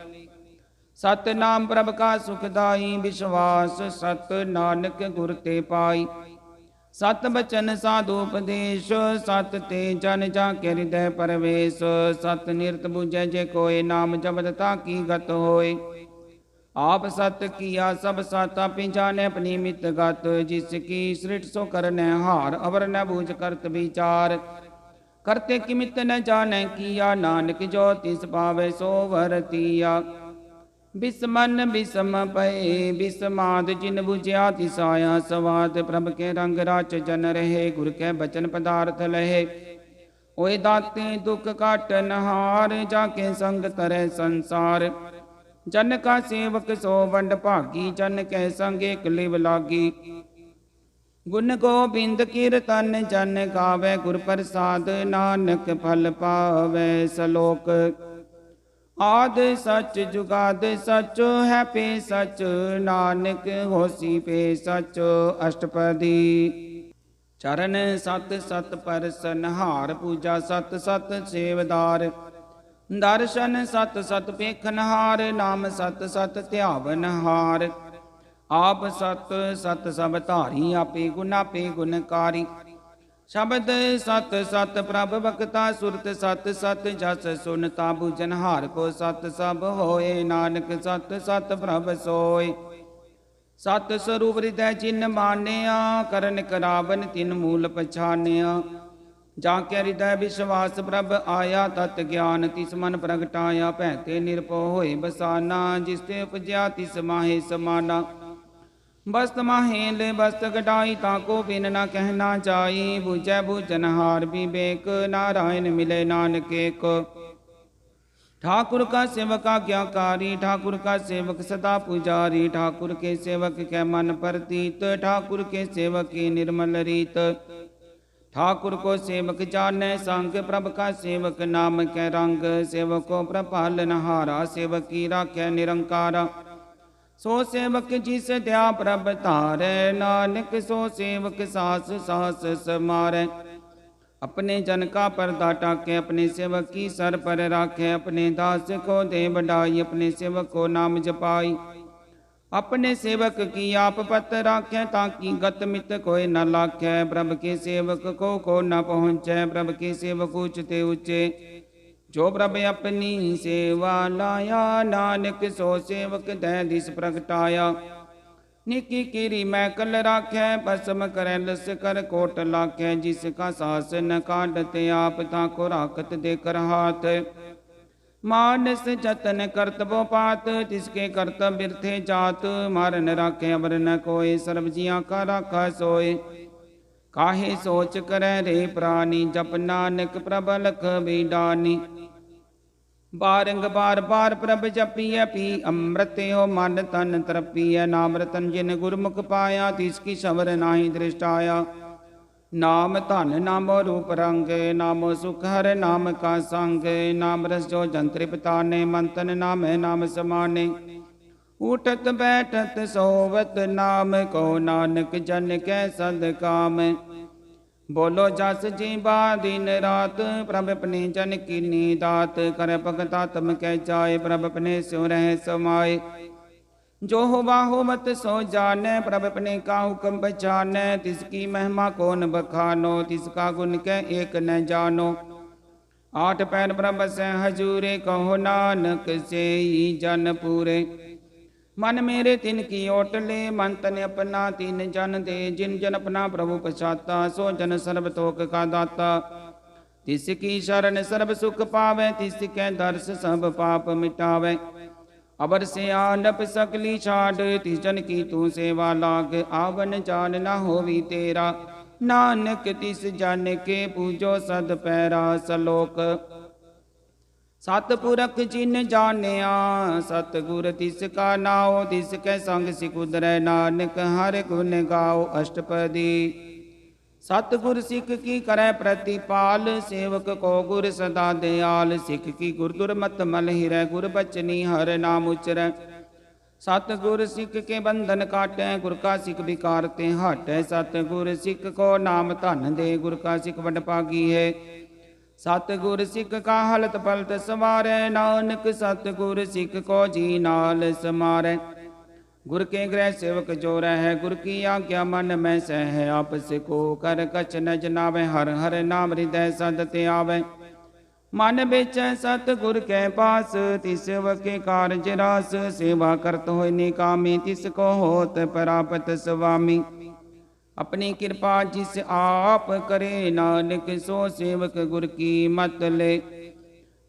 S1: सत नाम प्रभ का सुखदाई विश्वास सत नानक गुर ते पाई सत बचन साधुपदेश सत ते जन जाके हृदय परवेश सत निरत बुझे जे कोय नाम जपत ताकी गत होय आप सत किया सब सत आपि जाने अपनी मित गत जिसकी सृष्टि सो करने हार अवर न बूझ करत विचार करते किमित न जाने किया नानक जो तिस पावे सो वरतिया बिस्मन बिस्म पए बिस्माद जिन बुझिया तिसाया सवाद प्रभ के रंग राच जन रहे गुर के बचन पदार्थ लहे ओए दाते दुख काटन हार जाके संग तरे संसार जन का सेवक सो वंड भागी जन के संग एक लिव लागी गुण गोबिंद कीर्तन जन गावे गुर प्रसाद नानक फल पावे सलोक आद सच जुगाद सच है पे सच नानक होसी पे सच अष्टपदी चरण सत सत परसन हार पूजा सत सत सेवदार दर्शन सत सत पेखन हार नाम सत सत ध्यावन हार आप सत सत सब धारी आपे गुणकारी शब्द सत सत प्रभ भक्ता सुरत सत सत जस सुनता बुझन हार को सत सब होए नानक सत सत प्रभ सोए सत स्वरूप हृदय चिन्ह मानिया करन करावन तिन मूल पछानिया जाके हृदय विश्वास प्रभ आया तत् ज्ञान तिस मन प्रगटाया पैते निरपो होए बसाना जिसते उपजया तिस माहे समाना बस्त माहेल बस्त कटाई ताको बिन न कहना जाई बुझै बुझनहार विवेक नारायण मिले नानक एक ठाकुर का सेवक आज्ञाकारी ठाकुर का सेवक सदा पुजारी ठाकुर के सेवक के मन प्रतीत ठाकुर के सेवक की निर्मल रीत ठाकुर को सेवक जाने संग प्रभ का सेवक नाम के रंग सेवको प्रपालनहारा सेवक की राख्य निरंकारा सो सेवक जिस दया प्रभ तारे नानक सो सेवक सास सास समारे अपने जन का पर्दा टाके, अपने सेवक की सर पर राखे। अपने दास को दे बढ़ाई, अपने सेवक को नाम जपाई। अपने सेवक की आप पत राखे, ताकि गत मित कोई न लाखे। प्रभु के सेवक को न पहुँचे, प्रभु के सेवक ऊंचते ऊंचे। जो प्रभु अपनी सेवा लाया, नानक सो सेवक दे दिस प्रगटाया। निकी कीरी मैं कल राखे, पसम करे लस कर कोट लाखे। जिसका सास न काटते, आप ताको राखत देकर हाथ। मानस जतन करतबो पात, तिसके कर्तव्य बिरथे जात। मारन राखे अबर न कोय, सर्व जिया का राखा सोय। काहे सोच करे रे प्राणी, जप नानक प्रबलख बीडानी। बारंग बार बार प्रभ जपिय, पी अमृत हो मन तन तरपिय। नाम रतन जिन गुरमुख पाया, तिसकी सवर नाही दृष्टाया। नाम धन नामो रूप रंग, नामो सुख हर नाम का संग। नाम रस जो जन तृप्ताने, मन तन नाम है नाम समाने। उठत बैठत सोवत नाम को, नानक जन कै सद काम। बोलो जस जी बा दिन रात, प्रभ अपने जन की नीदात। कर भगता तम कह जाए, प्रभ अपने स्यो रह समाए। जो हुआ हो मत सो जाने, प्रभ अपने का हुक्म बचाने। तिसकी महिमा कौन बखानो, तिसका गुण कह एक न जानो। आठ पैर प्रभ से हजूरे, कहो नानक से ही जन पूरे। मन मेरे तिन की ओट ले, मन तन अपना तीन जन दे। जिन जन अपना प्रभु पछाता, सो जन सर्व तोक का दाता। तिसकी शरण सर्व सुख पावे, तिसके दर्श सब पाप मिटावे। अबर से आनप सकली छाड़, तिस जन की तू सेवा लाग। आवन जान न होवी तेरा, नानक तिस जन के पूजो सद पैरा। सलोक सतपुरख जिन जानिया, सतगुर तिसका नाओ। तिसके संग सिख उदरै, नानक हर गुण गाओ अष्टपदी। सतगुर सिख की करे प्रतिपाल, सेवक को गुर सदा दयाल। सिख की गुर दुर्मत मल हिरै, गुर बचनी हर नाम उचरै। सतगुर सिख के बंधन काटै, गुर का सिख विकार ते हटै। सतगुर सिख को नाम धन दे, गुर का सिख बड़ भागी है। सतगुर सिख का हलत पलत सवारै, नानक सतगुर सिख को जी नाल समारै। गुर के गृह सेवक जो रह, गुर की आज्ञा मन में सह। आपस को कर कछ न जनावे, हर हर नाम हृदय सदते आवे। मन बेचै सतगुर के पास, तिस के कारज रास। सेवा करत होय निकामी, तिसको होत प्राप्त स्वामी। अपनी कृपा जिस आप करे, नानक सो सेवक गुर की मत ले।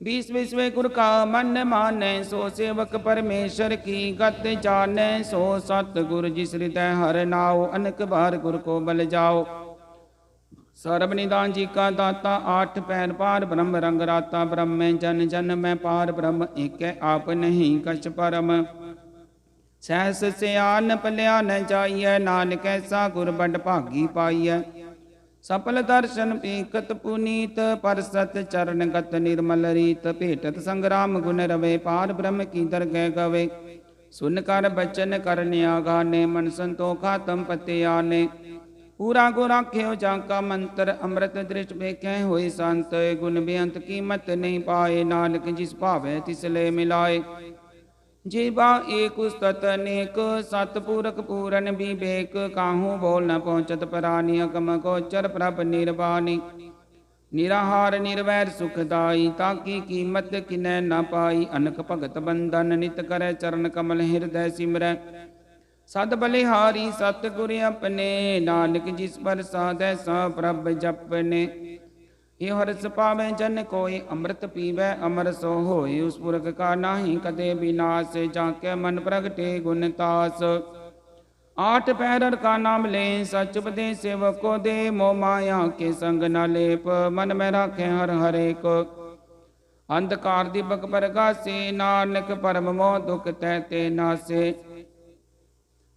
S1: बीस विश्व गुर का मन माने, सो सेवक परमेश्वर की गत जाने। सो सतगुर जिस हृदय हर नाओ, अनक बार गुर को बल जाओ। सर्वनिदान जी का दाता, आठ पैर पार ब्रह्म रंग राता। ब्रह्म में जन जन में पार ब्रह्म, एक आप नहीं कछ परम। सहस सियान पलिया न जाइय, नानक ऐसा गुर बड़ भागी पाइय। सफल दर्शन पीकत पुनीत, परसत चरण गत निर्मल रीत। भेटत संग्राम गुण रवे, पार ब्रह्म की दरगह गवे। सुन कर बचन करने आगाने, मन संतोखा तम पते आने। पूरा गुर आख्यो जाका मंत्र, अमृत दृष्ट वेखे होए संत। गुण बेअंत कीमत नहीं पाए, नानक जिस भावे तिस ले मिलाए। जीवा एक उस्तत अनेक, सतपुरख पूरन विवेक। काहू बोल न पहुँचत प्राणी, अगम गोचर प्रभ निर्वाणी। निराहार निर्वैर सुखदाई, ताकि कीमत किनै न पाई। अनक भगत बंधन नित करे, चरण कमल हृदय सिमरै। सद बलिहारी सतगुर अपने, नानक जिस पर साधै सा प्रभ जपने। ये हर्ष पावे जन कोई, अमृत पीवै अमर सो होय। उस पुरख का नाही कदे विनाश, जाके मन प्रगटे गुण तास। आठ पैरर का नाम ले, सच उपदेश सेवक को दे। मोह माया के संग न लेप, मन में राखे हर हर एक। अंधकार दीपक प्रकाशे, नानक परम मोह दुख तैते नासे।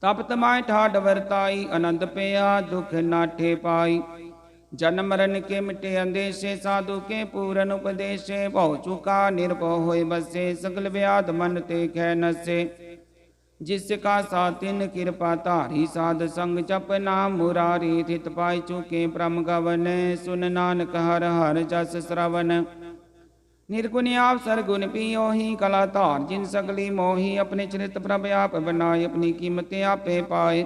S1: तपत माय ठाड वर्ताई, आनंद पेया दुख नाठे पाई। जन्म मरण के मिटे अंदेशे, साधु के पूरन उपदेशे। बहु चुका निर्भव होय बसे, सकल व्याध मन ते खे नसे। जिसका सातिन कृपा धारी साध संग जप नाम मुरारी थित पाई चुके प्रम गवन सुन नानक हर हर जस श्रवण निर्गुण आप सरगुण पियो ही कला धार जिन सगली मोही अपने चरित प्रभ आप बनाए अपनी कीमत आपे पाए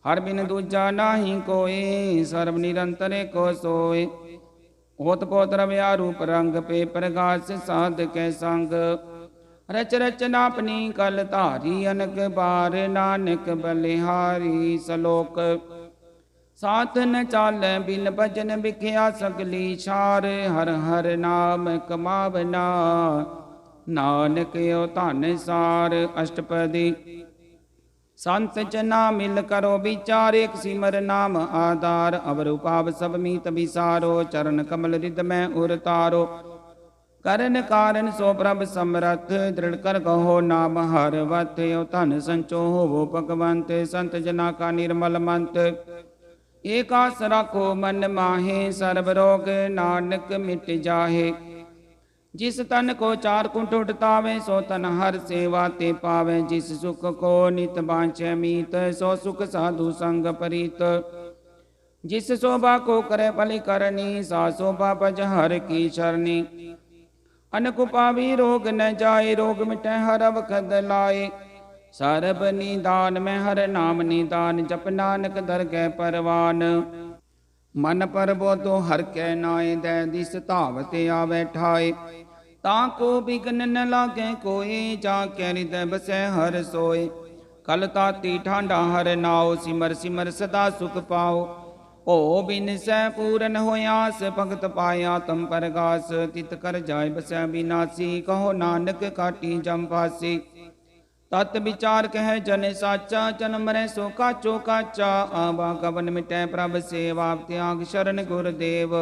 S1: हर बिन दूजा नाही कोई सर्व निरंतर को सोए होत पोत रव्या रूप रंग पे प्रकाश साध के संग रच रचना अपनी कल धारी अनक बार नानक बलिहारी सलोक साथ न चाल बिन भजन बिख्या सगली छार हर हर नाम कमावना नानक यो धन सार अष्टपदी संत जना मिल करो विचार एक सिमर नाम आधार अवर उपाव सब मीत विसारो चरण कमल रिद में उरतारो करण कारण सो प्रभ समरथ दृढ़ कर कहो नाम हर वत यो धन संचो हो भगवंत संत जना का निर्मल मंत एक आस राखो मन माहे सर्व रोग नानक मिट जाहे जिस तन को चार कुंठ उठतावे सो तन हर सेवा ते पावे जिस सुख को नित बांछे मीत सो सुख साधु संग परीत जिस शोभा को करे पलि करनी सा शोभा भज हर की शरणी अनकुपावी रोग न जाए रोग मिटे हर वखद लाए सरब निदान में हर नाम निदान जप नानक दर गए परवान मन पर बो तो हर कै नाए दे दिस धावत आवे ठाए ताको बिघन न लागे कोई जाके हृदय बसै हर सोए कल ताती ठांडा हर नाओ सिमर सिमर सदा सुख पाओ ओ बिन सै पूरन होयास भगत पाया तम परगास तित कर जाय बसै विनाशी कहो नानक काटी जम फासी तत् विचार कह जन साचा जन्म रे सो काचो काचा आवा गवन मिटै प्रभ सेवा त्याग शरण गुरुदेव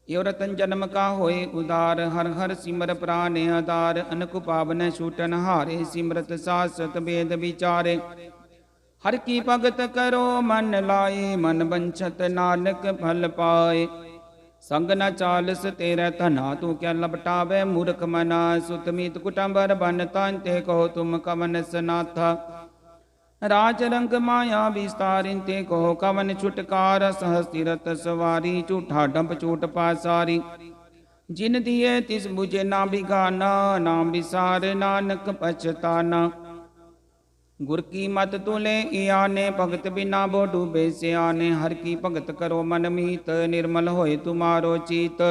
S1: यो रतन जन्म का होए उदार हर हर सिमर प्राण आधार अनक पावन छूटन हारे सिमरत सासत वेद विचारे हर की भगत करो मन लाए मन बंछत नानक फल पाए संग न चालस तेरे धना तू क्या लपटावे मूर्ख मना सुतमीत कुटुंबर बन तांते कहो तुम कवन सनाथा राज रंग माया विस्तारिन ते कहो कवन छुटकार सहस्तिरत सवारी झूठा डंप चूट पासारी जिन दिए तिस बुझे ना बिगाना नाम विसार नानक पछताना गुर की मत तुले आने भगत बिना बो डूबे से आने हर की भगत करो मन मीत निर्मल होए तुम्हारो चीत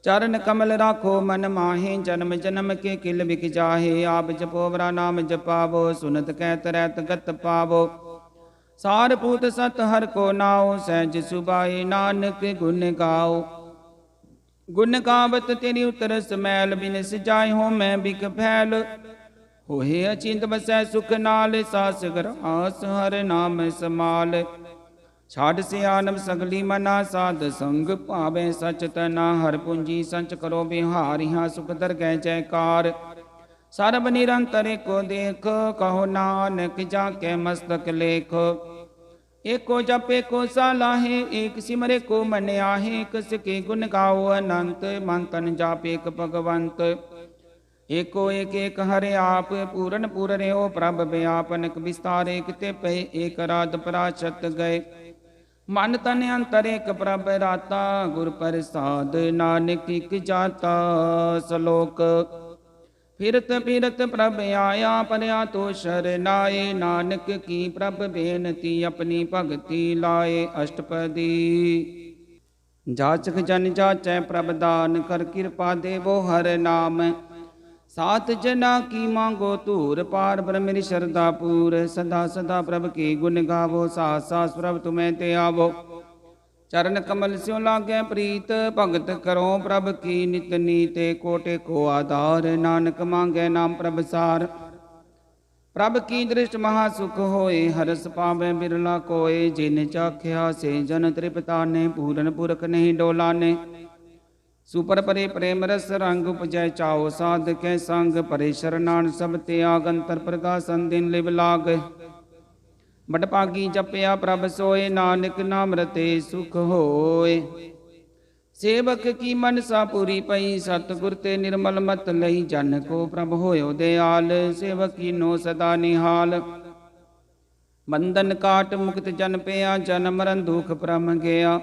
S1: चरण कमल राखो मन माहे जन्म जन्म के किल बिक जाहे आप जपोवरा नाम जपावो सुनत कहत रहत गत पावो सार पूत सत हर को नाओ सहज सुबाए नानक गुण गाओ गुण गावत तेरी उतरस मैल बिनस जाय हो मैं बिक फैल होए अचिंत बसै सुख नाल सास ग्रास हर नाम समाल छाड़ से आनम सगली मना साध संग पावे सच तना हर पूंजी संच करो बिहार यहाँ सुख दर गए जयकार सर्व निरंतर को देख कहो नानक जाके मस्तक लेख एको जपे को सालाहे एक सिमरे को मन आहे कस के गुण गाओ अनंत मन तन जापे भगवंत एको एक एक हरे आप पूरन पूरन हो प्रभ व्यापनक विस्तार एक ते पे एक रात पराशत गए मन तन अंतर एक प्रभ राता गुर प्रसाद नानक एक जाता सलोक फिरत फिरत प्रभ आया परया तो शरनाए नानक की प्रभ बेनती अपनी भगति लाए अष्टपदी जाचक जन जाचै प्रभ दान कर कृपा देवो हर नाम सात जना की मांगो तूर पार पर मेरी श्रद्धा पूर सदा सदा प्रभ के गुण गावो सास सास प्रभ तुम्हें ते आवो चरण कमल स्यों लागे प्रीत भगत करो प्रभ की नित नीते कोटे को आधार नानक मांगे नाम प्रभ सार प्रभ की दृष्ट महासुख होए हरस पावे बिरला कोय जिन चाख्या से जन तृप्ता ने पूरन पुरख नहीं डोलाने सुपर परे प्रेम रस रंग उपजय चाओ साध के संग परे शरणान सब ते आगंतर प्रकाशन दिन लिव लाग बट पागी जपया प्रभ सोए नानक नाम रते सुख होए सेवक की मनसा पूरी पई, सतगुर ते निर्मल मत लई। जन को प्रभ होयो दयाल, सेवक की नो सदा निहाल। बंधन काट मुक्त जन पिया, जन मरण दुख परम गया।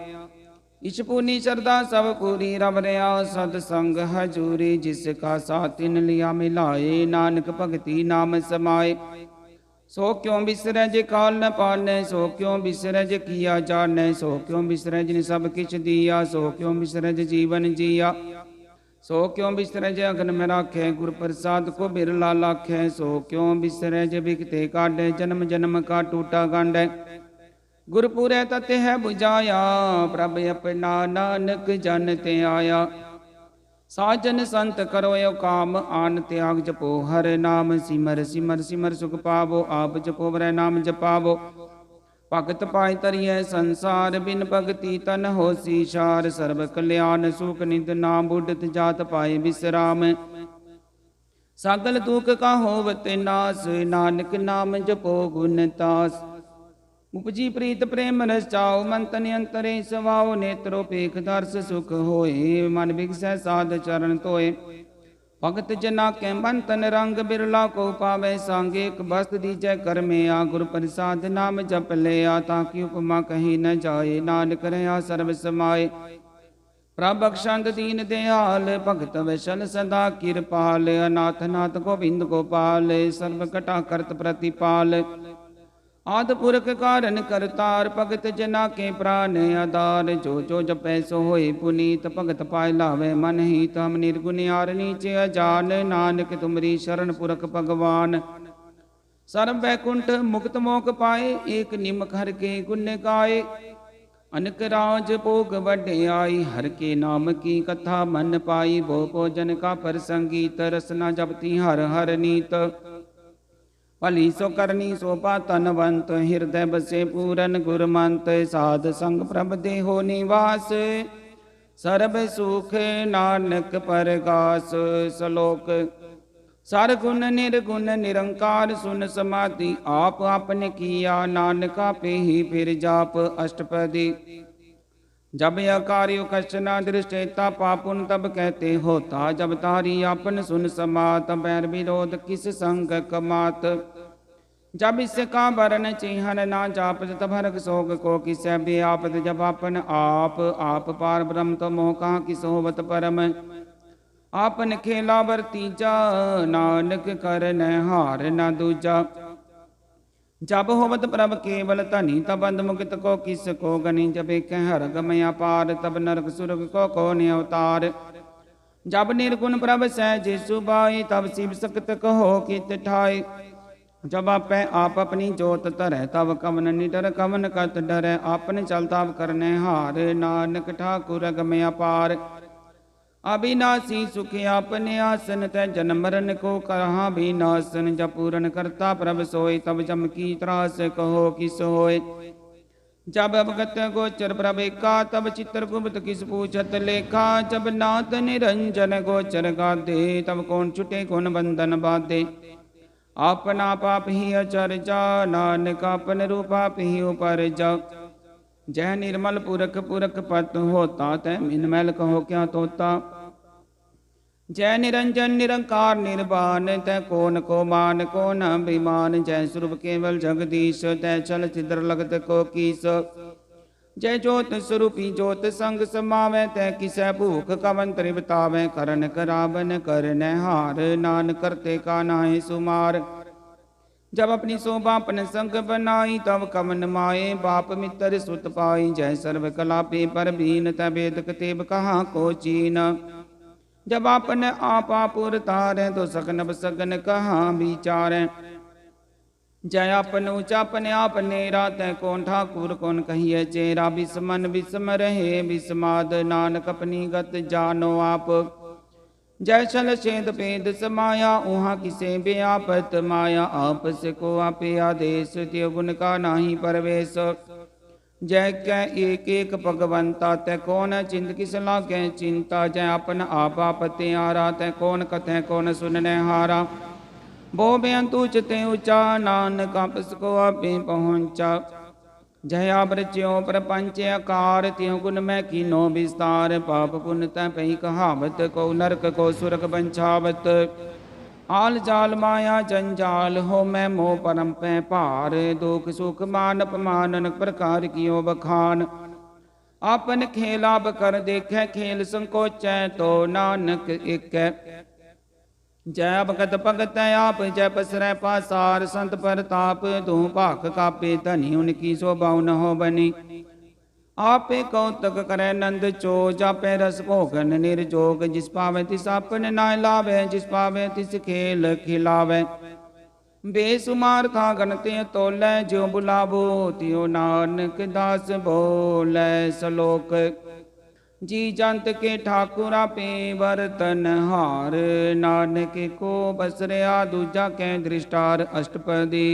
S1: इस पूनी श्रद्धा सब पूरी रब रया, सतसंग हजूरी। जिसका साथ तिन लिया मिलाए, नानक भगति नाम समाए। सो क्यों बिसरै जे काल न पानै, सो क्यों बिसरै जे किया जानै। सो क्यों बिसरै जिन सब किछ दिया, सो क्यों बिसरै जे जीवन जिया। सो क्यों बिसरै जे अगन में राखै, गुर प्रसाद को बिरला लाखै। सो क्यों बिसरै जे बिकते काढै, जन्म जन्म का टूटा गांडै। गुरपुरै तत है बुझाया, प्रभ अपना नानक जन ते आया। साजन संत करो यो काम, आन त्याग जपो हर नाम। सिमर सिमर सिमर सुख पावो, आप जपो वरै नाम जपावो। भगत पाए तरिए संसार, बिन भगति तन होसी शार। सर्व कल्याण सुख निध नाम, बुढ़त जात पाए विश्राम। सगल दुख का होवत नास, नानक नाम जपो गुण तास। उपजी प्रीत प्रेम रस चाओ, मन तन अंतरे सवाओ। नेत्रो पेख दर्श सुख होए, मन बिगसै साध चरण तोए। भगत जना के मन तन रंग, बिरला को पावे सांगे। एक बस्त दीजै कर में आ, गुर प्रसाद नाम जप ले आ। ताकि उपमा कही न जाए, नानक रहा सर्व समाए। प्रभ बख्शंत दीन दयाल, भगत वैसल सदा किरपाल। अनाथ नाथ गोविंद गोपाल, सर्व कटा करत प्रतिपाल। आद पुरख कारण करतार, भगत जना के प्राण आधार। जो जो जपै सो होए पुनीत, भगत पाए लावे मन हित। हम निर्गुण यार नीचे अजान, नानक तुमरी शरण पुरख भगवान। सर्व बैकुंठ मुक्त मोक पाए, एक निमक हर के गुण गाए। अनक राज भोग वड्याई, हर के नाम की कथा मन पाई। वो भोजन का प्रसंगीत, रसना जपती हर हर नीत। भली सो करनी शोभा तनवंत, हृदय बसे पूरन गुरमंत। साध संग प्रभ देहो निवास, सर्ब सुख नानक परगास। श्लोक सर गुण निर्गुण निरंकार, सुन समाधि आप आपने किया। नानक पे ही फिर जाप अष्टपदी। जब यह कार्य कष्ट न दृष्टेता, पापुन तब कहते होता। जब तारी आपन सुन समात, बैर विरोध किस संग कमात। जब इसका वरण चिन्हन ना जापत, तब हरक शोक को किसै व्यापत। जब आपन आप पार ब्रह्म, तो मोह कहाँ किस होवत परम। आपन खेला वर्तीजा, नानक कर न हार न दूजा। जब होवत प्रभ केवल धनी, तब बंद मुक्त को किस को गनी। जब एक हर गमया पार, तब नरक सुरग को कौन अवतार। जब निर्गुण प्रभ सहज सुबाई, तब शिव सक्त कहो कित ठाई। जब आपै आप अपनी जोत धरै, तब कवन निडर कवन कत डरै। आपन चलताव करने हार, नानक ठाकुर गमया पार। अविनाशी सुख आपने आसन, तै जन्म मरण को कहा विनाशन। जब पूरन करता प्रभ सोय, तब जम की त्रास कहो किस होय। जब अवगत गोचर प्रभ एका, तब चित्रगुप्त किस पूछत लेखा। जब नाथ निरंजन गोचर गाधे, तब कौन छुटे कौन बंधन बाधे। अपना पाप ही अचरजा, नानक अपन रूप आप ही उपरजा। जय निर्मल पुरख पुरख पत होता, तै मिन मैल कहो क्या तोता। जय निरंजन निरंकार निर्वाण, तै कौन को मान को न अभिमान। जय स्वरूप केवल जगदीश, तै चल छिद्र लगत को कीस। जय जोत स्वरूपी जोत संग समावै, तै किसै भूख कवन त्रिवतावै। करन करावन करन हार, नान करते का नाहि सुमार। जब अपनी शोभा अपन संग बनाई, तब कवन माए बाप मित्र सुत पाई। जय सर्व कला पे पर बीन, तै वेद कतेब कहाँ को चीन। जब आपन आपा पुर तारै, तो सकन सगन कहाँ विचारै। जय आपन ऊंचा अपने आप नेरा, तै कौन ठाकुर कौन कहिए चेरा। बिस्मन बिस्म रहे बिस्माद, नानक अपनी गत जानो आप। जय छल छेद भेद समाया, उहाँ किसे व्यापत माया। आपस को आपे आदेश, त्यो गुण का नाही परवेश। जय कै एक एक भगवंता, तै कौन चिंत किस लागे चिंता। जय अपन आप आपते आरा, तै कौन कथै कौन सुनने हारा। बो बेअंत उचते ऊंचा, नानक आपस को आपे पहुँचा। जया बरच्यो प्रपंच आकार त्यों गुण मैं कीनो विस्तार पाप पुण्य तै पही कहावत को नरक को सुरग बंछावत आल जाल माया जंजाल हो मैं मोह परम पै पार दुख सुख मान अपमान अनेक प्रकार कियो बखान आपन खेला कर देखे खेल संकोचै तो नानक एक जय भगत भगत आप जय पसरै पासार संत परताप तू भाख कापे धनी उनकी शोभा न हो बनी आपे कौतक करे नंद चो जापे रस भोगन निर्जोग जिस पावे तिस आपन नाय लावे जिस पावे तिस खेल खिलावे बेसुमार था गणते तोलै ज्यों बुलावो त्यों नानक दास बोलै सलोक जी जंत के ठाकुरा पे बरतन हार नानक को बसरिया दूजा कै दृष्टार अष्टपदी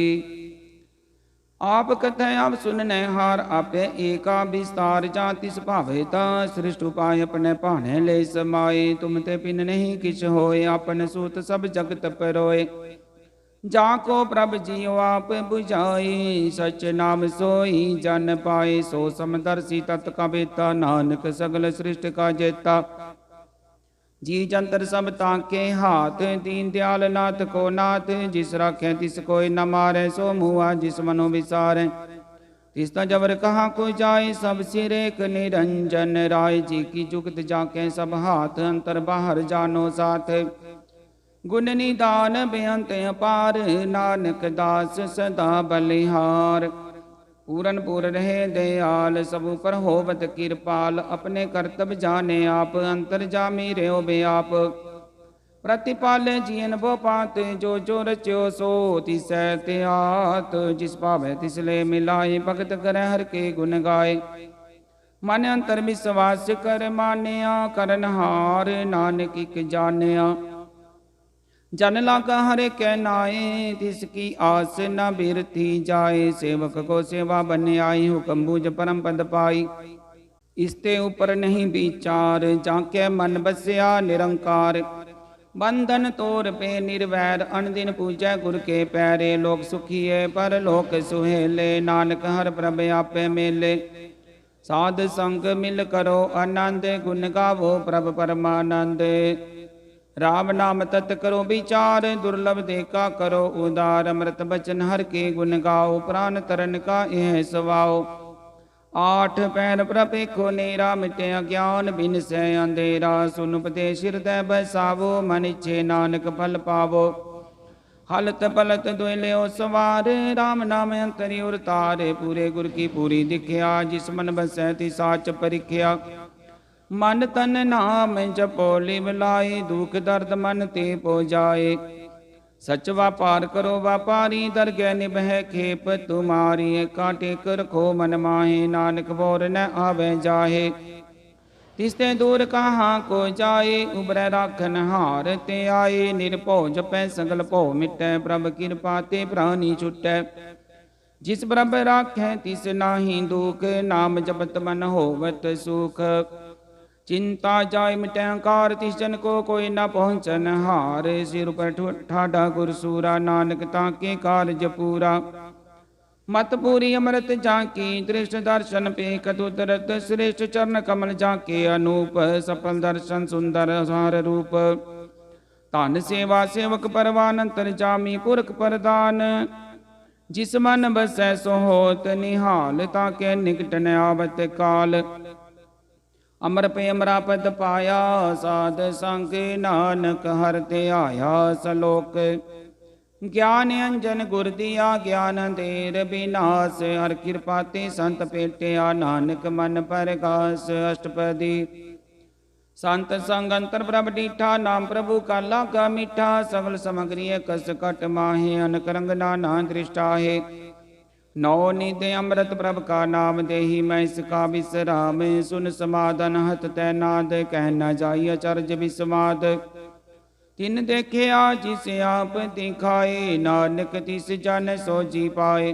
S1: आप कथय आप सुनने हार आपे एका विस्तार जाति भावेता सृष्ट उपाय अपने पाने ले समाये तुम ते पिन नहीं किछ होए अपन सूत सब जगत परोए जाको प्रभ जियो आप बुझाए सच नाम सोई जन पाए सो समदर्शी तत् का बेता नानक सगल सृष्टि का जेता जी जंतर सब ताके हाथ दीन दयाल नाथ को नाथ जिस राखे तिस कोई न मारे सो मुआ जिस मनो विसारे तिस त जबर कहा को जाए सब सिर एक निरंजन राय जी की जुगत जाके सब हाथ अंतर बाहर जानो साथ गुण निदान बेअंत अपार नानक दास सदा बलिहार पूरन पूर रहे दयाल सब पर होवत कृपाल अपने कर्तव्य जाने आप अंतर जामी रहो बेआप प्रतिपाल जियन वो पात जो जो रच्यो सो तिसै त्यात जिस पावे तिसले मिलाए भगत कर हर के गुण गाए मन अंतर विश्वास कर मानिया करनहार नानक की जानिया जन लागा हरे कै नाए तिसकी आस न बिरथी जाए सेवक को सेवा बन आई हुक्म बूझ परम पद पाई इसते ऊपर नहीं विचार जाके मन बसया निरंकार बंधन तोर पे निर्वैर अनदिन पूजै गुर के पैरे लोक सुखिए पर लोक सुहेले नानक हर प्रभ आपे मेले साध संग मिल करो आनंद गुण गावो प्रभ परमानंद राम नाम तत् करो विचार दुर्लभ देखा करो उदार अमृत बचन हर के गुण गाओ प्राण तरन का यह सवाओ आठ पैर प्रपेखो नेरा मिटे अज्ञान बिन से अंधेरा सुन उपदेश हृदय बसावो मन इच्छे नानक फल पावो हलत पलत दुले सवार राम नाम अंतरि उर तारे पूरे गुर की पूरी दिखिया जिस मन बसै ति साच परिख्या मन तन नाम जपो लिव लाए दुख दर्द मन ते पो जाए सच व्यापार करो व्यापारी दरगह निभह खेप तुम्हारी काटे कर खो मन माहे नानक बोर न आवे जाहे तिसते दूर कहाँ को जाए उबरै राखन हार ते आए निरभो जपै सगल भो मिटै प्रभ कृपा ते प्राणी छुटै जिस प्रभ राखै तिस नाही दुख नाम जपत मन होवत सुख चिंता जाय मिटै कार तिस जन को कोई न पहुँचन हार सिर पर ठाडा गुरसूरा नानक ताके कारज पूरा मत पूरी अमृत जाकी दृष्ट दर्शन पे कदुदरत श्रेष्ठ चरण कमल जाके अनूप सफल दर्शन सुंदर सार रूप तान सेवा सेवक परवानंतर जामी पुरख प्रदान जिस मन बसै सो होत निहाल ताके निकट न आवत काल अमर पे अमरा पद पाया साध संग नानक हर ते आया सलोक ज्ञान अंजन गुर दिया ज्ञान देर विनाश हर कृपा ते संत पेटिया नानक मन परगास अष्टपदी संत संग अंतर प्रभ डीठा नाम प्रभु का लागा मीठा सगल समग्री कस कट माहे अनक रंग नाना दृष्टा है नौ निधि अमृत प्रभ का नाम देही मैं इसका विश्राम सुन समाधन हत तैनाद कह न जाई अचरज विस्माद तिन देखे आज जिसे आप दिखाए नानक तिस जन सो जी पाए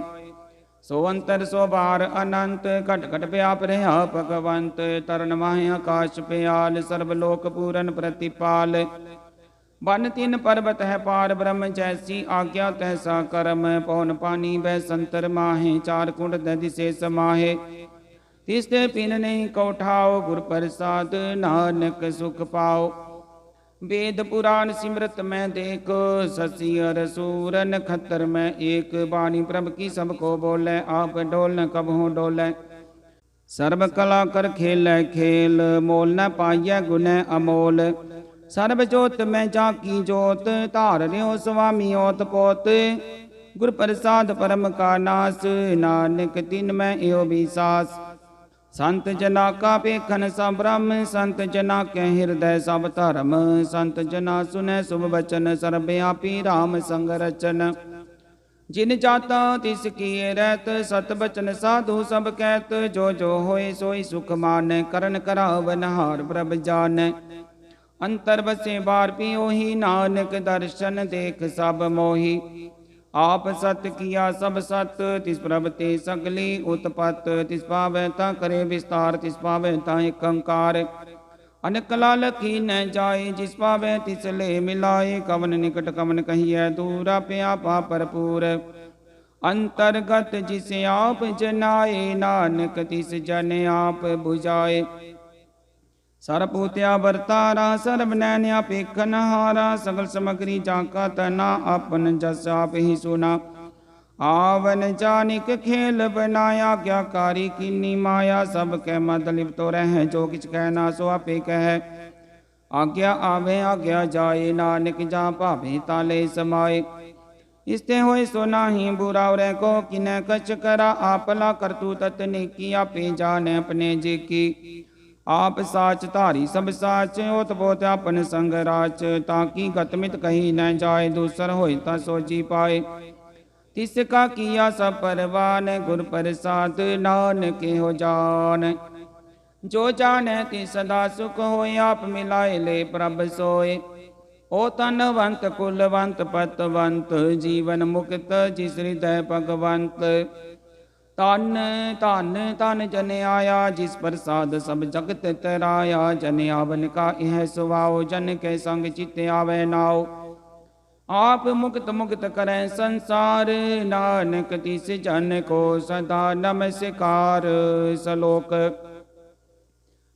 S1: सो अंतर सो बार अनंत घट घट व्याप रहा भगवंत तरन माहे आकाश प्याल सर्वलोक पूरन प्रतिपाल बन तीन पर्वत है पार ब्रह्म जैसी आज्ञा तैसा कर्म पौन पानी वह संतर माहे चार कुंड दधि से समाहे तिसते पिन नहीं कौठाओ गुर प्रसाद नानक सुख पाओ। वेद पुराण सिमरत में देखो शशि अर सूर नक्षत्र में एक बाणी प्रभ की सबको बोले आप डोल न कबहू डोले सर्व कला कर खेल खेल मोल न पाइय गुण अमोल सर्व जोत में जाकी जोत धार रहो स्वामी ओत पोत गुर प्रसाद परम का नास नानक तिन में एो विसास संत जना का पेखन सब ब्रह्म संत जना के हृदय सब धर्म संत जना सुने शुभ वचन सर्वव्यापी राम संग रचन जिन जाता तिस किए रहत सत बचन साधु सब कहत जो जो होए सोई सुख मान करण करावन हार प्रभ जान अंतर बसे बार पियो ही नानक दर्शन देख सब मोही आप सत किया सब सत तिस प्रभ ते सगली उत्पत तिस पावैता करे विस्तार तिस पावैता एक अंकार अनक लाल की न जाए जिस पावे तिस ले मिलाए कवन निकट कवन कहिए दूरा प्या पा भरपूर अंतर्गत जिसे आप जनाए नानक तिस जन आप बुझाए सरपूत्या बरतारा सर्व नैन्या पेखन हारा सगल समग्री जाका तना अपन जस आप ही सुना आवन जानिक खेल बनाया क्या कारी किन्नी माया सब कह मद लिप तो रह जो किछ कहना सो आपे कह आज्ञा आवे आज्ञा जाए नानक जा भावे ताले समाए इसते होए सो नाही बुरा रे को किने कछ करा आपला करतू तत ने किया पे जाने अपने जी की आप साच धारी सब साच ओत पोत अपन संग राच ताकि गतमित कही न जाए दूसर होए ता सोची पाए तिसका किया सब परवान गुर प्रसाद नानक हो जान जो जाने ति सदा सुख होए आप मिलाए ले प्रभ सोए ओ तनवंत कुलवंत पतवंत जीवन मुक्त जिस हृदय भगवंत तन धन धन जन आया जिस प्रसाद सब जगत तराया जन आवन का यह सुभाओ जन के संग चित्त आवे नाओ आप मुक्त मुक्त करें संसार नानक तिस जन को सदा नमस्कार सलोक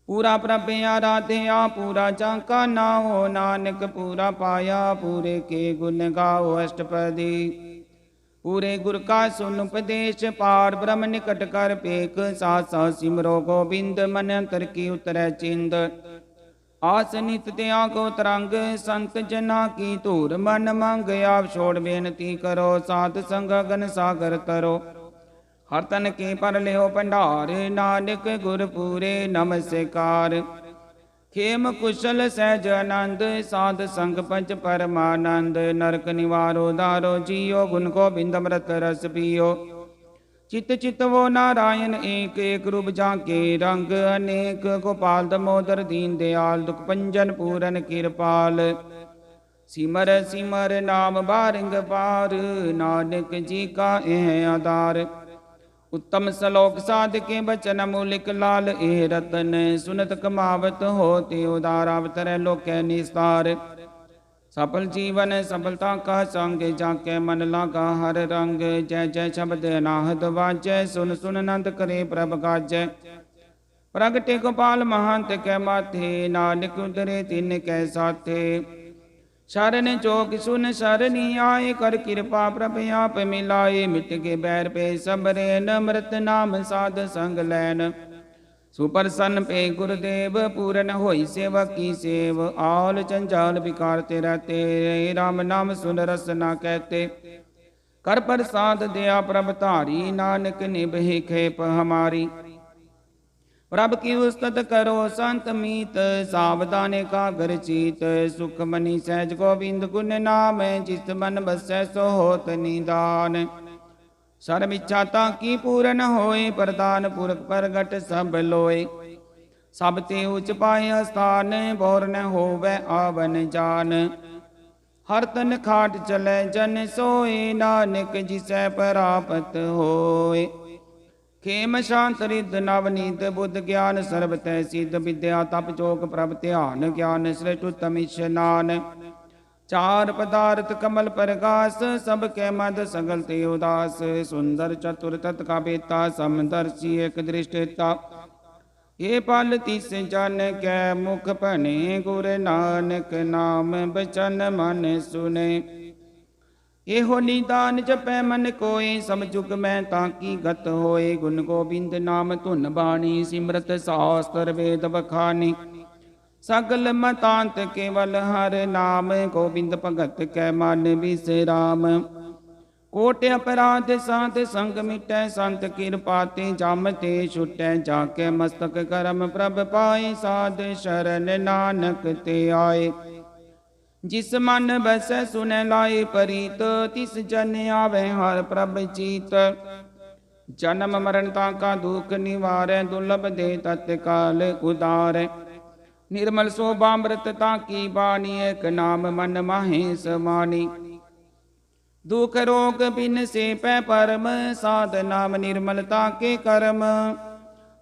S1: पूरा प्रभ आराध्या पूरा जाका नाओ नानक पूरा पाया पूरे के गुण गाओ अष्टपदी पूरे गुर का सुन उपदेश पार ब्रह्म निकट कर पेख सासा सिमरो गोविंद मन अंतर की उतरै चिंद आसनित त्या को तरंग संत जना की धूर मन मंग आप छोड़ बेनती करो साध संग गन सागर तरो हर तन के पर लियो भंडार नानक गुर पूरे नमस्कार खेम कुशल सहज आनंद साध संग पंच परमानंद नरक निवारो दारो जियो गुण को बिंदमृत रस पियो चित चित वो नारायण एक एक रूप जाके रंग अनेक गोपाल दमोदर दीन दयाल दुख पंजन पूरन कृपाल सिमर सिमर नाम बारंग पार नानक जी का एह आधार उत्तम सलोक साध के बचन मूलिक लाल एह रतन सुनत कमावत होते उदार अवतर लोक निस्तार सफल जीवन सफलता का संग जाके मन लागा हर रंग जय जय शब्द नाहद वाजय सुन सुन नंद करे प्रभ गाजय प्रगटे गोपाल महंत के माथे नानक उतरे तिन के साथे शरण जोग सुन शरणी आए कर कृपा प्रभ आप मिलाए मिट के बैर पे सबरे नमृत नाम साध संग लैन सुप्रसन्न पे गुरुदेव पूरन होई सेवक की सेव आल जंजाल विकारते रहते राम नाम सुन रस ना कहते कर प्रसाद दया प्रभ धारी नानक निभे खेप हमारी प्रभ की उस्तत करो संत मीत सावधान कागर चीत सुख मनी सहज गोविंद गुण नाम जिस मन बसै सो होत निदान सर्व इच्छा ताकी पूरन होए प्रदान पुरख प्रगट सब लोए सब ते उच पाए स्थान बोर न होवे आवन जान हर तन खाट चले जन सोए नानक जिसै प्राप्त होए खेम शांत रिद्ध नवनीत बुद्ध ज्ञान सर्व तै सिद्ध विद्या तप जोग प्रभ ध्यान ज्ञान श्रेष्ठ उत्तम स्नान चार पदार्थ कमल प्रकाश, सब के मद सगल ते उदास। सुंदर चतुर तत् का बेता, समदर्शी एक दृष्टिता। ये पल तिस जन कै मुख बने, गुर नानक नाम बचन मन सुने। एहो निदान जपै मन कोय, सब जुग में ताकी गत होए। गुण गोबिंद नाम धुन बाणी, सिमरत शास्त्र वेद बखानी। सगल मतांत केवल हर नाम, गोबिंद भगत कै मन विश्राम। कोट अपराध साध संग मिटै, संत कृपा ते जम ते छुटै। जाके मस्तक करम प्रभ पाए, साध शरण नानक ते आए। जिस मन बसै सुनै लाए परीत, तिस जन आवे हर प्रभ चीत। जन्म मरण ताका दुख निवारै, दुर्लभ दे तत्काल उदारै। निर्मल शोभामृत ताकी बाणी, एक नाम मन माहे समानी। दुख रोग बिन से पै परम, साध नाम निर्मलता के कर्म।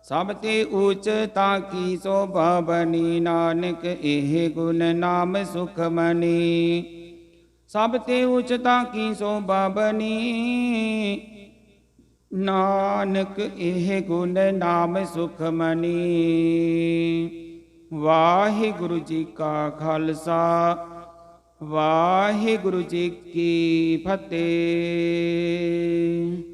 S1: सब ते ऊच ताकी शोभा बनी, नानक एह गुण नाम सुख मनी। सब ते ऊच ताकी शोभा बनी, नानक एह गुण नाम सुख मनी। वाहिगुरु जी का खालसा, वाहिगुरु जी की फतेह।